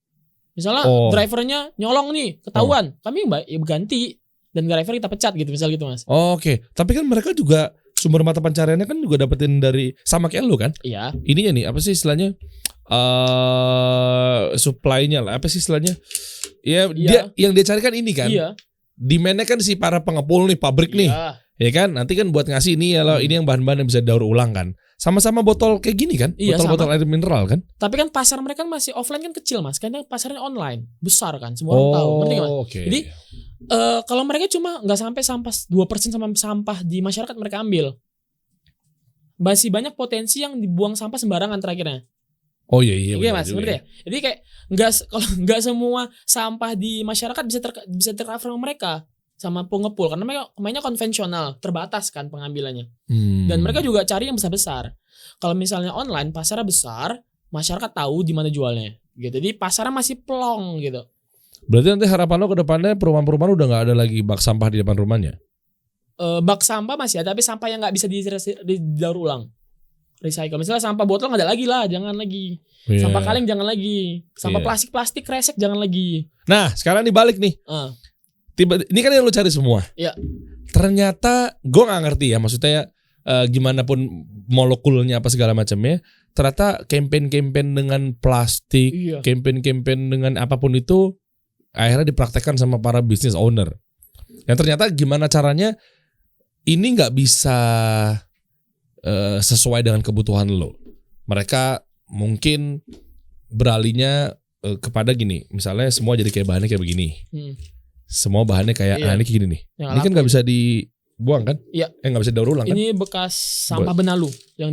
Speaker 1: Misalnya drivernya nyolong nih, ketahuan, kami ganti dan driver kita pecat gitu, misal gitu Mas.
Speaker 2: Oke. Tapi kan mereka juga sumber mata pencariannya kan juga dapetin dari sama kayak lu kan?
Speaker 1: Iya.
Speaker 2: Ininya nih apa sih istilahnya? Supply-nya lah, apa sih istilahnya? Ya dia yang dia carikan ini kan.
Speaker 1: Iya.
Speaker 2: Demand-nya kan si para pengepul nih, pabrik nih. Ya kan? Nanti kan buat ngasih ini ya, ini yang bahan-bahan yang bisa daur ulang kan. Sama-sama botol kayak gini kan?
Speaker 1: Iya,
Speaker 2: Botol-botol air mineral kan?
Speaker 1: Tapi kan pasar mereka kan masih offline kan kecil mas. Karena pasarnya online besar kan, semua orang tahu. Ngerti nggak mas?
Speaker 2: Okay.
Speaker 1: Jadi kalau mereka cuma nggak sampai sampah 2% sama sampah di masyarakat mereka ambil. Masih banyak potensi yang dibuang sampah sembarangan terakhirnya.
Speaker 2: Oh iya
Speaker 1: mas, ngerti ya? Jadi kayak nggak semua sampah di masyarakat bisa tercover sama mereka sama pengepul karena mereka mainnya konvensional, terbatas kan pengambilannya. Dan mereka juga cari yang besar-besar. Kalau misalnya online pasarnya besar, masyarakat tahu di mana jualnya. Gitu. Jadi pasarnya masih plong gitu.
Speaker 2: Berarti nanti harapan lo ke depannya perumahan-perumahan udah nggak ada lagi bak sampah di depan rumahnya?
Speaker 1: Bak sampah masih ada, tapi sampah yang nggak bisa didaur ulang. Recycle. Misalnya sampah botol nggak ada lagi lah, jangan lagi. Sampah kaleng jangan lagi. Sampah plastik kresek jangan lagi.
Speaker 2: Nah sekarang dibalik nih. Ini kan yang lu cari semua.
Speaker 1: Iya.
Speaker 2: Ternyata gue nggak ngerti ya, maksudnya gimana pun molekulnya apa segala macamnya. Ternyata campaign dengan plastik, campaign dengan apapun itu akhirnya dipraktekkan sama para business owner. Yang ternyata gimana caranya ini nggak bisa sesuai dengan kebutuhan lo. Mereka mungkin beralihnya kepada gini, misalnya semua jadi kayak bahannya kayak begini. Semua bahannya kayak ini kayak gini nih. Ini kan nggak bisa dibuang kan?
Speaker 1: Iya.
Speaker 2: Nggak bisa daur ulang kan?
Speaker 1: Ini bekas sampah benalu yang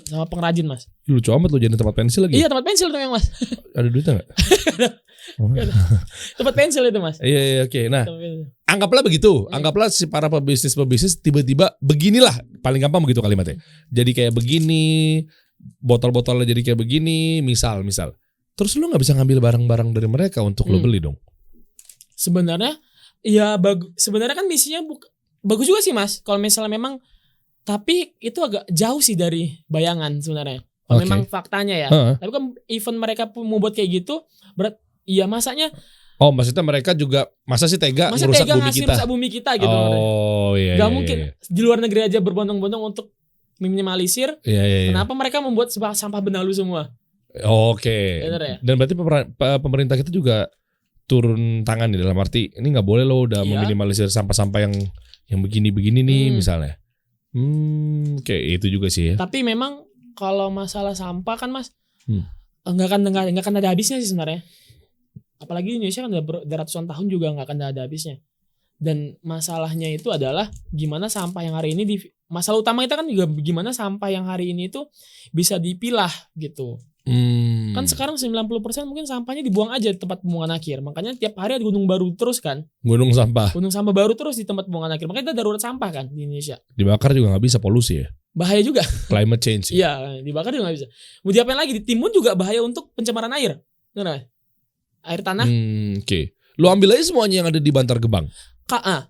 Speaker 1: sama pengrajin mas.
Speaker 2: Lucu amat lu jadi tempat pensil lagi.
Speaker 1: Iya tempat pensil tuh yang mas.
Speaker 2: Ada duitnya nggak?
Speaker 1: Tempat pensil itu mas.
Speaker 2: Iya oke. Nah anggaplah begitu. Anggaplah si para pebisnis tiba-tiba beginilah. Paling gampang begitu kalimatnya. Jadi kayak begini, botol-botolnya jadi kayak begini, misal. Terus lu nggak bisa ngambil barang-barang dari mereka untuk lo beli dong?
Speaker 1: Sebenarnya ya sebenarnya kan misinya bagus juga sih mas. Kalau misalnya memang, tapi itu agak jauh sih dari bayangan sebenarnya. Kalau memang faktanya ya. Tapi kan event mereka pun mau buat kayak gitu, iya masanya.
Speaker 2: Oh maksudnya mereka juga masa sih tega ngerusak bumi kita?
Speaker 1: Merusak bumi kita gitu.
Speaker 2: Oh iya.
Speaker 1: Gak mungkin di luar negeri aja berbondong-bondong untuk meminimalisir.
Speaker 2: Iya.
Speaker 1: Kenapa mereka membuat sampah benalu semua?
Speaker 2: Oke.
Speaker 1: Ya?
Speaker 2: Dan berarti pemerintah kita juga turun tangan nih dalam arti ini nggak boleh lo udah meminimalisir sampah-sampah yang begini-begini nih misalnya. Kayak itu juga sih ya.
Speaker 1: Tapi memang kalau masalah sampah kan mas, nggak akan ada habisnya sih sebenarnya. Apalagi Indonesia kan udah ratusan tahun juga nggak akan ada habisnya. Dan masalahnya itu adalah gimana sampah yang hari ini masalah utama kita kan juga gimana sampah yang hari ini itu bisa dipilah gitu. Kan sekarang 90% mungkin sampahnya dibuang aja di tempat pembuangan akhir. Makanya tiap hari ada gunung baru terus kan. Gunung sampah baru terus di tempat pembuangan akhir. Makanya kita darurat sampah kan di Indonesia.
Speaker 2: Dibakar juga gak bisa, polusi ya.
Speaker 1: Bahaya juga.
Speaker 2: Climate change.
Speaker 1: Iya, dibakar juga gak bisa. Mau diapain lagi? Ditimbun juga bahaya untuk pencemaran air. Benar. Air tanah.
Speaker 2: Oke. Lu ambil aja semuanya yang ada di Bantar Gebang.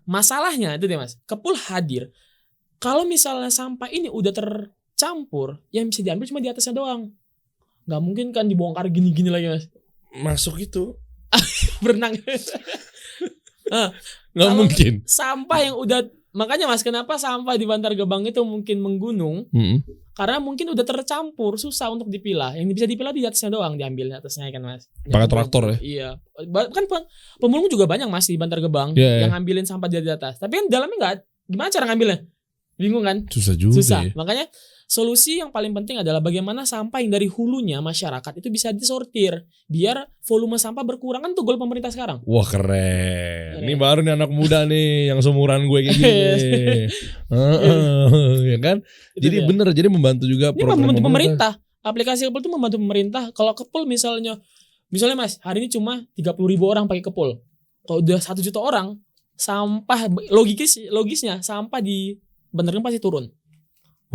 Speaker 1: Masalahnya itu deh mas. Kepul hadir. Kalau misalnya sampah ini udah tercampur, yang bisa diambil cuma di atasnya doang. Gak mungkin kan dibongkar gini-gini lagi mas.
Speaker 2: Masuk itu
Speaker 1: berenang.
Speaker 2: Gak mungkin.
Speaker 1: Sampah yang udah, makanya mas kenapa sampah di Bantar Gebang itu mungkin menggunung, karena mungkin udah tercampur, susah untuk dipilah. Yang bisa dipilah di atasnya doang, diambil di atasnya kan mas.
Speaker 2: Pakai traktor ya.
Speaker 1: Iya. Kan pemulung juga banyak mas di Bantar Gebang yang ngambilin sampah di atas. Tapi kan dalamnya nggak, gimana cara ngambilnya? Bingung kan?
Speaker 2: Susah juga.
Speaker 1: Ya. Makanya solusi yang paling penting adalah bagaimana sampah yang dari hulunya masyarakat itu bisa disortir biar volume sampah berkurang. Kan tuh goal pemerintah sekarang.
Speaker 2: Wah keren. Ini baru nih anak muda nih yang seumuran gue kayak gini. Ya kan? Jadi bener, jadi membantu juga
Speaker 1: program pemerintah. Aplikasi Kepul itu membantu pemerintah. Kalau Kepul misalnya mas hari ini cuma 30.000 orang pakai Kepul. Kalau udah 1 juta orang, sampah logisnya sampah di Bantar Gebang pasti turun.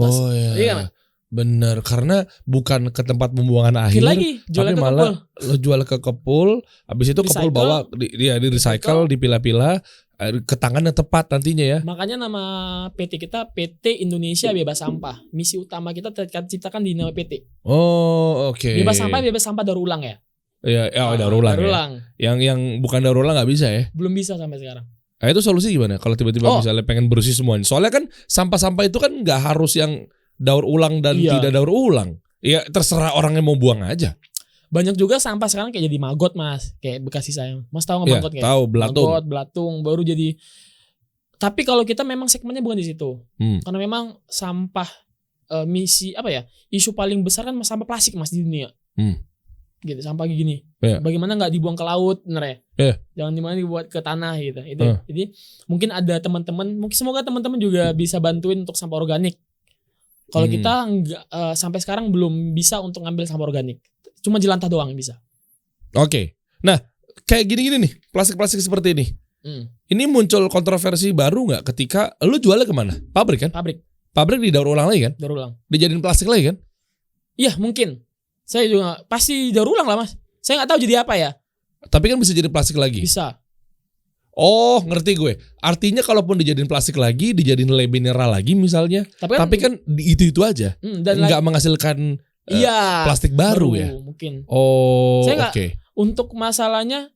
Speaker 2: Oh iya. Bener, karena bukan ke tempat pembuangan akhir
Speaker 1: lagi,
Speaker 2: tapi malah lo jual ke Kepul, habis itu Kepul bawa di recycle, dipilah-pilah ke tangan yang tepat nantinya ya.
Speaker 1: Makanya nama PT kita PT Indonesia Bebas Sampah. Misi utama kita ciptakan di nama PT.
Speaker 2: Oh oke.
Speaker 1: Bebas sampah daur ulang ya.
Speaker 2: Iya, daur ulang. Ya. Yang bukan daur ulang nggak bisa ya?
Speaker 1: Belum bisa sampai sekarang.
Speaker 2: Nah itu solusi gimana kalau tiba-tiba misalnya pengen bersih semuanya? Soalnya kan sampah-sampah itu kan nggak harus yang daur ulang dan tidak daur ulang. Ya terserah orang yang mau buang aja. Banyak juga sampah sekarang kayak jadi maggot mas, kayak bekas sisa. Mas tahu nggak maggot kayak? Tahu, belatung baru jadi. Tapi kalau kita memang segmennya bukan di situ, karena memang sampah
Speaker 1: misi apa ya? Isu paling besar kan sampah plastik Mas di dunia. Gitu, sampah gini. Bagaimana nggak dibuang ke laut, bener ya? Jangan dimana dibuat ke tanah gitu. Itu. Jadi mungkin ada teman-teman, mungkin semoga teman-teman juga bisa bantuin untuk sampah organik. Kalau kita nggak sampai sekarang belum bisa untuk ngambil sampah organik, cuma jelantah doang bisa.
Speaker 2: Oke. Nah, kayak gini-gini nih, plastik-plastik seperti ini. Ini muncul kontroversi baru nggak ketika lu jualnya kemana? Pabrik kan? Pabrik didaur ulang lagi kan?
Speaker 1: Daur ulang.
Speaker 2: Dijadiin plastik lagi kan?
Speaker 1: Iya mungkin. Saya juga pasti daur ulang lah Mas. Saya nggak tahu jadi apa ya.
Speaker 2: Tapi kan bisa jadi plastik lagi.
Speaker 1: Bisa.
Speaker 2: Oh, ngerti gue. Artinya kalaupun dijadiin plastik lagi, dijadiin nilai mineral lagi misalnya. Tapi kan itu aja. Dan nggak menghasilkan plastik baru ya.
Speaker 1: Mungkin.
Speaker 2: Oh,
Speaker 1: oke. Untuk masalahnya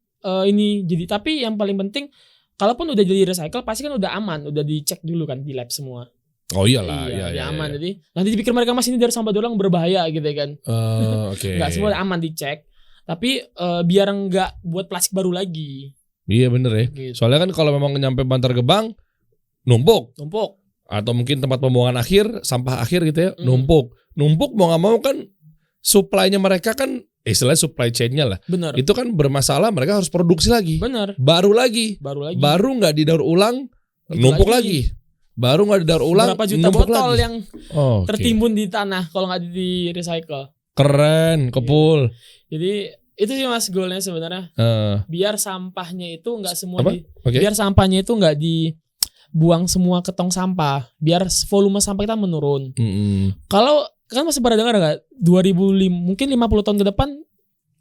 Speaker 1: ini jadi. Tapi yang paling penting, kalaupun udah jadi recycle, pasti kan udah aman, udah dicek dulu kan di lab semua.
Speaker 2: Oh iyalah,
Speaker 1: iya, aman. Jadi nanti dipikir mereka Mas ini dari sampah daur ulang berbahaya gitu kan.
Speaker 2: Oke.
Speaker 1: Nggak semua aman dicek. Tapi biar nggak buat plastik baru lagi.
Speaker 2: Iya bener ya. Gitu. Soalnya kan kalau memang nyampe Bantar Gebang numpuk. Atau mungkin tempat pembuangan akhir, sampah akhir gitu ya, numpuk mau nggak mau kan supply-nya mereka kan istilahnya supply chain-nya lah.
Speaker 1: Bener.
Speaker 2: Itu kan bermasalah, mereka harus produksi lagi.
Speaker 1: Bener.
Speaker 2: Baru nggak didaur ulang, numpuk lagi. Baru nggak didaur ulang,
Speaker 1: berapa juta botol
Speaker 2: lagi.
Speaker 1: yang tertimbun di tanah kalau nggak di recycle.
Speaker 2: Keren, Kepul.
Speaker 1: Jadi itu sih Mas goalnya sebenarnya. Biar sampahnya itu nggak semua
Speaker 2: biar
Speaker 1: sampahnya itu nggak dibuang semua ke tong sampah. Biar volume sampah kita menurun. Kalau kan masih pada dengar nggak 2005 mungkin 50 tahun ke depan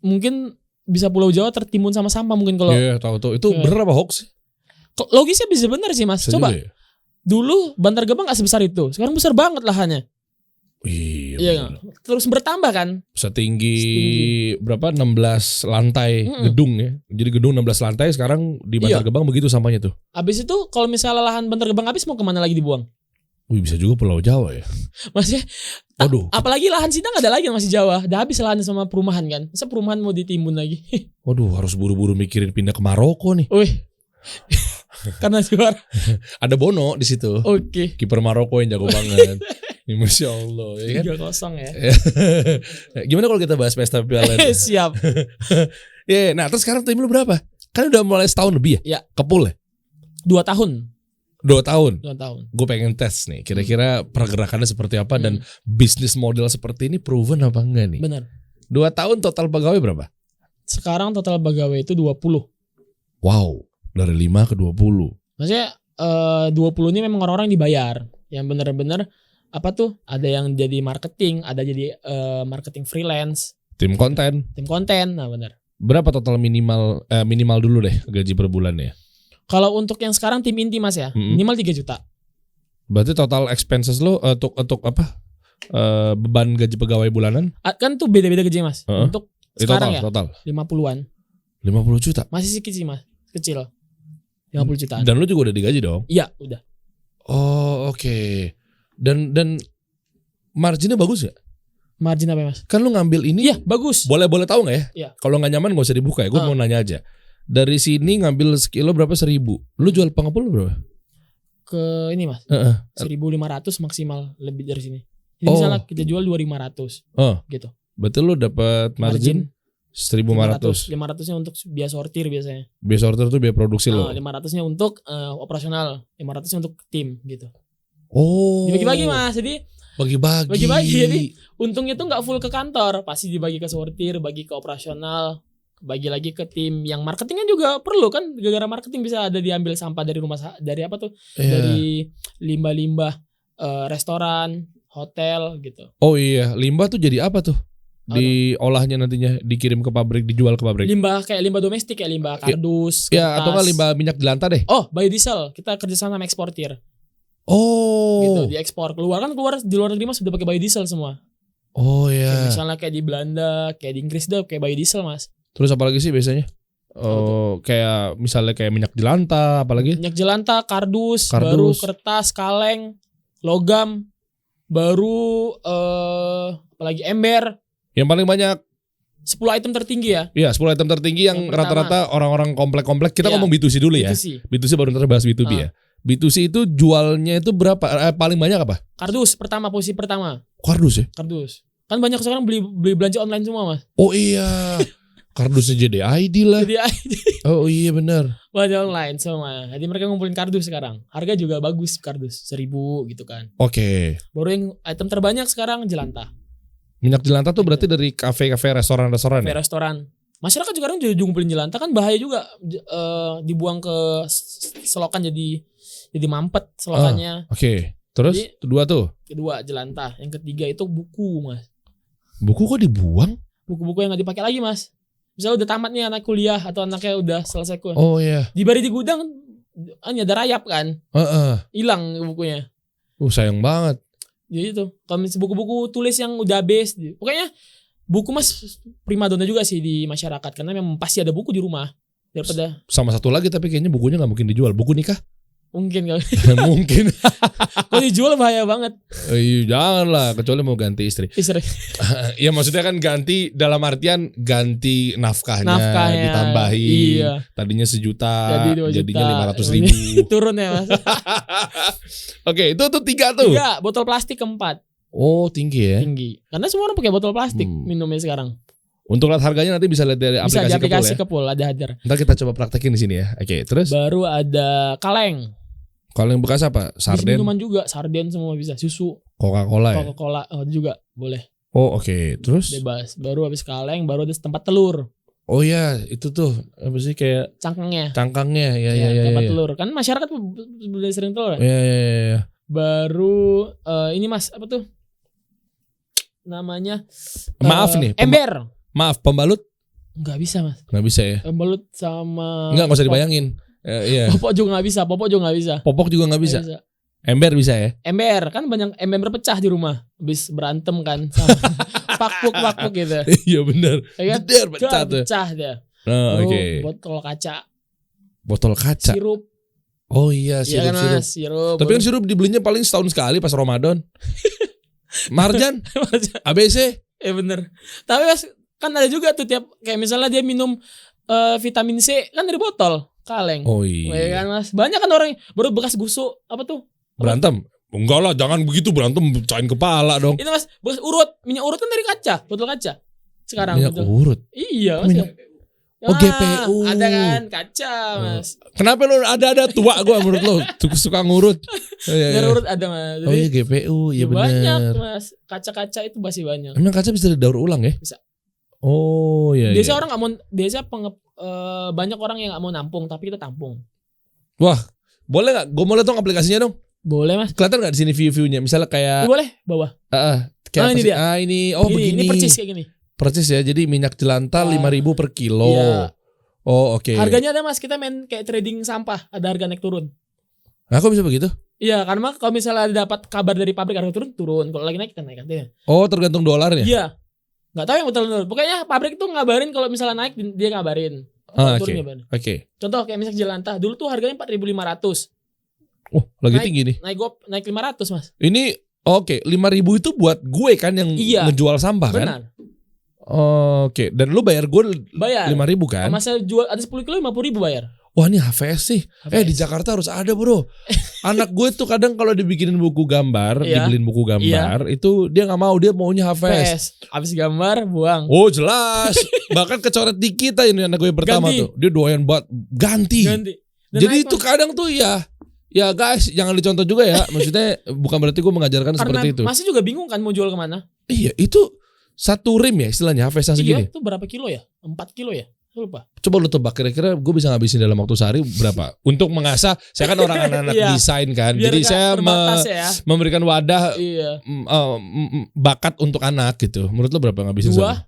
Speaker 1: mungkin bisa Pulau Jawa tertimbun sama sampah mungkin kalau.
Speaker 2: Iya, tahu. Itu bener apa hoax?
Speaker 1: Logisnya bisa bener sih Mas. Coba. Dulu Bantar Gebang gak sebesar itu. Sekarang besar banget lahannya. Iya. Terus bertambah kan.
Speaker 2: Setinggi berapa? 16 lantai gedung ya. Jadi gedung 16 lantai sekarang di Bantar Gebang begitu sampahnya tuh.
Speaker 1: Abis itu kalau misalnya lahan Bantar Gebang habis mau kemana lagi dibuang?
Speaker 2: Bisa juga Pulau Jawa ya.
Speaker 1: Maksudnya apalagi lahan Sidang ada lagi yang masih Jawa. Udah habis lahan sama perumahan kan. Masa perumahan mau ditimbun lagi?
Speaker 2: Waduh, harus buru-buru mikirin pindah ke Maroko nih.
Speaker 1: Karena juara.
Speaker 2: Ada Bono di situ.
Speaker 1: Oke.
Speaker 2: Kiper Maroko yang jago banget. Masya Allah ya kan?
Speaker 1: 3-0 ya.
Speaker 2: Gimana kalau kita bahas pesta piala?
Speaker 1: Siap.
Speaker 2: Nah terus sekarang tim lu berapa? Kan udah mulai setahun lebih ya? Kepul ya?
Speaker 1: 2 tahun.
Speaker 2: 2 tahun?
Speaker 1: 2 tahun.
Speaker 2: Gue pengen tes nih. Kira-kira pergerakannya seperti apa dan bisnis model seperti ini proven apa enggak nih?
Speaker 1: Benar.
Speaker 2: 2 tahun total pegawai berapa?
Speaker 1: Sekarang total pegawai itu 20.
Speaker 2: Wow. Dari 5 ke 20.
Speaker 1: Maksudnya 20 ini memang orang-orang dibayar. Yang benar-benar apa tuh? Ada yang jadi marketing, ada jadi marketing freelance,
Speaker 2: tim konten.
Speaker 1: Nah benar.
Speaker 2: Berapa total minimal dulu deh gaji per bulan ya?
Speaker 1: Kalau untuk yang sekarang tim inti Mas ya, minimal 3 juta.
Speaker 2: Berarti total expenses lo untuk apa? Beban gaji pegawai bulanan?
Speaker 1: Kan tuh beda-beda gaji Mas. Untuk sekarang
Speaker 2: total
Speaker 1: 50-an.
Speaker 2: 50 juta.
Speaker 1: Masih sedikit sih Mas, kecil. 50 jutaan.
Speaker 2: Dan lu juga udah digaji dong?
Speaker 1: Iya, udah.
Speaker 2: Oh, oke. Dan marginnya bagus gak?
Speaker 1: Margin apa Mas?
Speaker 2: Kan lu ngambil ini.
Speaker 1: Iya, bagus.
Speaker 2: Boleh tahu gak ya?
Speaker 1: Iya.
Speaker 2: Kalau gak nyaman gak usah dibuka ya. Gue mau nanya aja. Dari sini ngambil sekilo berapa? 1.000. Lu jual pengepul berapa?
Speaker 1: Ke ini Mas. 1.500 maksimal, lebih dari sini. Jadi misalnya kita jual 2.500. Gitu.
Speaker 2: Berarti lu dapat margin 1.500.
Speaker 1: 500-nya untuk biaya sortir biasanya.
Speaker 2: Biaya sortir tuh biaya produksi lo.
Speaker 1: 500-nya untuk operasional, 500-nya untuk tim gitu.
Speaker 2: Oh.
Speaker 1: Dibagi-bagi Mas. Jadi
Speaker 2: bagi-bagi.
Speaker 1: Jadi untungnya tuh nggak full ke kantor, pasti dibagi ke sortir, bagi ke operasional, bagi lagi ke tim. Yang marketingnya juga perlu kan, gara-gara marketing bisa ada diambil sampah dari dari apa tuh? Dari limbah-limbah restoran, hotel gitu.
Speaker 2: Oh iya, limbah tuh jadi apa tuh? Diolahnya nantinya dikirim ke pabrik, dijual ke pabrik.
Speaker 1: Limbah kayak limbah domestik, kayak limbah kardus,
Speaker 2: ya atau nggak limbah minyak jelantah deh.
Speaker 1: Oh, biodiesel. Kita kerjasama sama eksportir.
Speaker 2: Oh.
Speaker 1: Gitu, diekspor keluar di luar negeri Mas sudah pakai biodiesel semua.
Speaker 2: Oh iya.
Speaker 1: Kayak misalnya kayak di Belanda, kayak di Inggris deh kayak biodiesel Mas.
Speaker 2: Terus apa lagi sih biasanya? Kayak misalnya kayak minyak jelantah, apalagi?
Speaker 1: Minyak jelantah, kardus, baru kertas, kaleng, logam, baru apalagi ember.
Speaker 2: Yang paling banyak
Speaker 1: 10 item tertinggi ya.
Speaker 2: Iya, 10 item tertinggi yang rata-rata orang-orang komplek-komplek. Kita ngomong B2C dulu ya. B2C baru ntar bahas B2B ya. B2C itu jualnya itu berapa? Paling banyak apa?
Speaker 1: Kardus posisi pertama.
Speaker 2: Kardus ya?
Speaker 1: Kardus. Kan banyak sekarang beli belanja online semua, Mas.
Speaker 2: Oh iya. Kardusnya JDID lah.
Speaker 1: Jadi
Speaker 2: Oh iya benar.
Speaker 1: belanja online semua. Jadi mereka ngumpulin kardus sekarang. Harga juga bagus kardus, 1.000 gitu kan.
Speaker 2: Oke.
Speaker 1: Baru yang item terbanyak sekarang jelantah.
Speaker 2: Minyak jelantah tuh berarti dari kafe-kafe, restoran-restoran ya?
Speaker 1: Restoran. Masyarakat juga sekarang juga ngumpulin jelantah kan bahaya juga dibuang ke selokan jadi mampet selokannya.
Speaker 2: Oke. Terus
Speaker 1: Jadi, kedua jelantah, yang ketiga itu buku, Mas.
Speaker 2: Buku kok dibuang?
Speaker 1: Buku-buku yang nggak dipakai lagi, Mas. Misalnya udah tamat nih anak kuliah atau anaknya udah selesai kuliah.
Speaker 2: Oh iya.
Speaker 1: Dibari di gudang hanya ada rayap kan. Hilang bukunya.
Speaker 2: Sayang banget.
Speaker 1: Jadi itu. Kalau misalnya buku-buku tulis yang udah habis. Pokoknya buku Mas primadona juga sih di masyarakat. Karena memang pasti ada buku di rumah. Daripada.
Speaker 2: Sama satu lagi tapi kayaknya bukunya gak mungkin dijual. Buku nikah?
Speaker 1: Mungkin kali.
Speaker 2: Mungkin.
Speaker 1: Kalau dijual bahaya banget.
Speaker 2: Jangan lah. Kecuali mau ganti istri. Ya maksudnya kan ganti dalam artian ganti nafkahnya ditambahin.
Speaker 1: Iya.
Speaker 2: Tadinya 1 juta.
Speaker 1: Jadi 2
Speaker 2: jadinya
Speaker 1: juta.
Speaker 2: 500.000.
Speaker 1: Turun ya, Mas.
Speaker 2: Oke, itu tuh 3 tuh.
Speaker 1: 3, botol plastik keempat.
Speaker 2: Oh tinggi ya.
Speaker 1: Tinggi. Karena semua orang pakai botol plastik minumnya sekarang.
Speaker 2: Untuk lihat harganya nanti bisa lihat dari
Speaker 1: Bisa di aplikasi
Speaker 2: Kepul ya.
Speaker 1: Kepul ada.
Speaker 2: Ntar kita coba praktekin di sini ya. Oke, terus?
Speaker 1: Baru ada kaleng.
Speaker 2: Kalau yang bekas apa? Sarden?
Speaker 1: Minuman juga, sarden semua bisa. Susu,
Speaker 2: Coca-Cola ya?
Speaker 1: Coca-Cola juga boleh.
Speaker 2: Oh oke. Terus?
Speaker 1: Bebas. Baru habis kaleng, baru ada tempat telur.
Speaker 2: Oh iya, itu tuh apa sih kayak
Speaker 1: Cangkangnya.
Speaker 2: Ya.
Speaker 1: Tempat telur. Kan masyarakat udah sering telur.
Speaker 2: Iya.
Speaker 1: Baru ini Mas, apa tuh? Namanya
Speaker 2: Maaf nih.
Speaker 1: ember.
Speaker 2: Maaf, pembalut?
Speaker 1: Enggak bisa, Mas.
Speaker 2: Nggak bisa ya?
Speaker 1: Pembalut sama
Speaker 2: Nggak usah dibayangin. Iya.
Speaker 1: Popok juga nggak bisa. Popok juga nggak bisa.
Speaker 2: Ember bisa ya?
Speaker 1: Ember kan banyak ember pecah di rumah. Habis berantem kan sama pakpuk gitu.
Speaker 2: Iya benar.
Speaker 1: Ya kan?
Speaker 2: Jeder pecah tuh.
Speaker 1: Pecah dia.
Speaker 2: Oke.
Speaker 1: Botol kaca.
Speaker 2: Botol kaca.
Speaker 1: Sirup.
Speaker 2: Oh iya,
Speaker 1: Iya kan,
Speaker 2: sirup.
Speaker 1: Mas, sirup.
Speaker 2: Tapi kan sirup dibelinya paling setahun sekali pas Ramadan. Marjan, ABC.
Speaker 1: Bener. Tapi Mas, kan ada juga tuh tiap kayak misalnya dia minum vitamin C kan dari botol kaleng.
Speaker 2: Oh iya.
Speaker 1: Ya kan, Mas. Banyak kan orang baru bekas gusuk apa tuh?
Speaker 2: Berantem? Enggak lah, jangan begitu berantem pecahin kepala dong.
Speaker 1: Itu Mas, bekas minyak urut kan dari kaca, botol kaca. Sekarang
Speaker 2: minyak urut.
Speaker 1: Iya, Mas.
Speaker 2: Oh GPU.
Speaker 1: Ada kan kaca, Mas.
Speaker 2: Kenapa lu ada tua gua menurut lu suka ngurut?
Speaker 1: Biar urut ada, Mas.
Speaker 2: Jadi, oh iya GPU, iya benar.
Speaker 1: Banyak, Mas. Kaca-kaca itu masih banyak.
Speaker 2: Emang kaca bisa didaur ulang ya?
Speaker 1: Bisa.
Speaker 2: Oh iya.
Speaker 1: Biasa orang nggak mau, banyak orang yang nggak mau nampung, tapi kita tampung.
Speaker 2: Wah, boleh nggak? Gue mau lihat dong aplikasinya dong.
Speaker 1: Boleh Mas.
Speaker 2: Kelihatan nggak di sini view-viewnya? Misalnya kayak.
Speaker 1: Boleh, bawah.
Speaker 2: Kayak
Speaker 1: ini dia.
Speaker 2: Oh begini.
Speaker 1: Ini percis kayak gini.
Speaker 2: Percis ya. Jadi minyak jelantah 5.000 per kilo.
Speaker 1: Iya.
Speaker 2: Oh oke.
Speaker 1: Harganya ada Mas. Kita main kayak trading sampah. Ada harga naik turun.
Speaker 2: Nah, kok bisa begitu?
Speaker 1: Iya, karena kalau misalnya dapat kabar dari pabrik harga turun. Kalau lagi naik kita naik artinya.
Speaker 2: Oh, tergantung dolarnya.
Speaker 1: Iya. Nggak tahu yang betul-betul. Pokoknya pabrik tuh ngabarin kalau misalnya naik dia ngabarin.
Speaker 2: Oke.
Speaker 1: Contoh kayak minyak jelantah. Dulu tuh harganya 4.500.
Speaker 2: Oh, lagi tinggi nih.
Speaker 1: Naik 500 Mas.
Speaker 2: Ini oke, 5.000 itu buat gue kan yang ngejual sampah kan?
Speaker 1: Benar.
Speaker 2: Oke, dan lu bayar gue 5.000 kan?
Speaker 1: Masa jual ada 10 kilo 50.000 bayar.
Speaker 2: Wah ini HVS sih. Di Jakarta harus ada bro. Anak gue tuh kadang kalau dibikinin buku gambar, dibeliin buku gambar, itu dia nggak mau, dia maunya HVS.
Speaker 1: Habis gambar buang.
Speaker 2: Oh jelas. Bahkan kecoret dikit aja ini anak gue pertama tuh. Dia doyan buat ganti. Jadi itu kadang tuh ya guys jangan dicontoh juga ya. Maksudnya bukan berarti gue mengajarkan seperti itu.
Speaker 1: Masih juga bingung kan mau jual kemana?
Speaker 2: Iya itu 1 rim ya istilahnya HVS yang segini.
Speaker 1: Iya itu berapa kilo ya? 4 kilo ya? Lupa.
Speaker 2: Coba lu tebak kira-kira gue bisa ngabisin dalam waktu sehari berapa? Untuk mengasah, saya kan orang anak-anak desain kan.
Speaker 1: Biar
Speaker 2: jadi saya memberikan wadah bakat untuk anak gitu. Menurut lu berapa ngabisin sehari?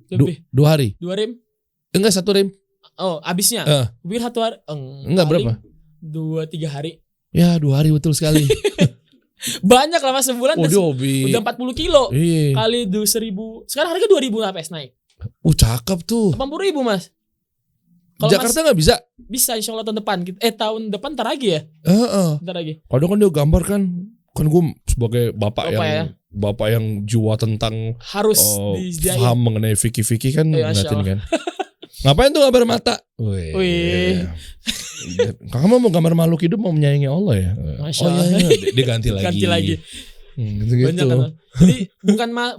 Speaker 1: Lebih.
Speaker 2: 2 hari?
Speaker 1: 2 rim?
Speaker 2: Enggak 1 rim.
Speaker 1: Oh abisnya? Biar 1 hari?
Speaker 2: Enggak berapa?
Speaker 1: 2-3 hari.
Speaker 2: Ya 2 hari betul sekali.
Speaker 1: Banyak lah Mas sebulan
Speaker 2: udah
Speaker 1: 40 kilo.
Speaker 2: Iya.
Speaker 1: Kali 1.000. Sekarang harga 2.000 HVS naik.
Speaker 2: Cakep tuh.
Speaker 1: 80.000 Mas.
Speaker 2: Kalau Jakarta nggak bisa?
Speaker 1: Bisa insya Allah tahun depan. tahun depan ntar lagi ya. Ntar lagi.
Speaker 2: Kadang kan dia gambar kan gue sebagai bapak yang jiwa tentang
Speaker 1: harus
Speaker 2: paham mengenai fikih kan ngeliatin kan. Ngapain tuh gambar mata?
Speaker 1: Wih.
Speaker 2: Kamu mau gambar makhluk hidup mau menyayangi Allah ya?
Speaker 1: Masya
Speaker 2: Oh
Speaker 1: Allah.
Speaker 2: iya, dia ganti lagi.
Speaker 1: Ganti lagi.
Speaker 2: Gitu-gitu.
Speaker 1: Banyak kan. Jadi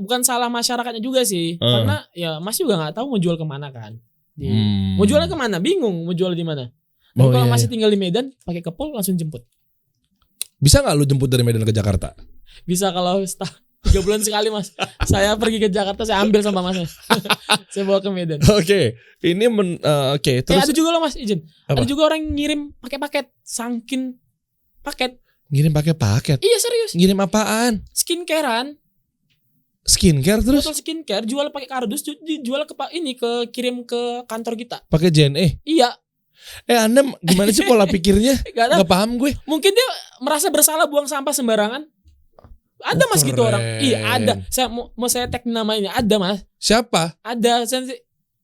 Speaker 1: bukan salah masyarakatnya juga sih. Karena ya Mas juga nggak tahu mau jual kemana kan. Mau jualnya kemana? Bingung mau jual di mana. Kalau masih tinggal di Medan, pakai kepul langsung jemput.
Speaker 2: Bisa nggak lu jemput dari Medan ke Jakarta?
Speaker 1: Bisa kalau 3 bulan sekali Mas. Saya pergi ke Jakarta, saya ambil sampah Masnya. Saya bawa ke Medan.
Speaker 2: Oke, ini terus
Speaker 1: ada juga loh Mas, izin.
Speaker 2: Apa?
Speaker 1: Ada juga orang ngirim pakai paket, sangkin paket.
Speaker 2: ngirim pakai paket.
Speaker 1: Iya serius.
Speaker 2: Ngirim apaan?
Speaker 1: Skincarean.
Speaker 2: Skincare terus?
Speaker 1: Botol skincare jual pakai kardus, dijual kirim ke kantor kita.
Speaker 2: Pakai JNE?
Speaker 1: Iya.
Speaker 2: Anda gimana sih pola pikirnya?
Speaker 1: Gak
Speaker 2: paham gue.
Speaker 1: Mungkin dia merasa bersalah buang sampah sembarangan. Ada Mas gitu orang. Iya ada. Saya tag namanya. Ada Mas.
Speaker 2: Siapa?
Speaker 1: Ada.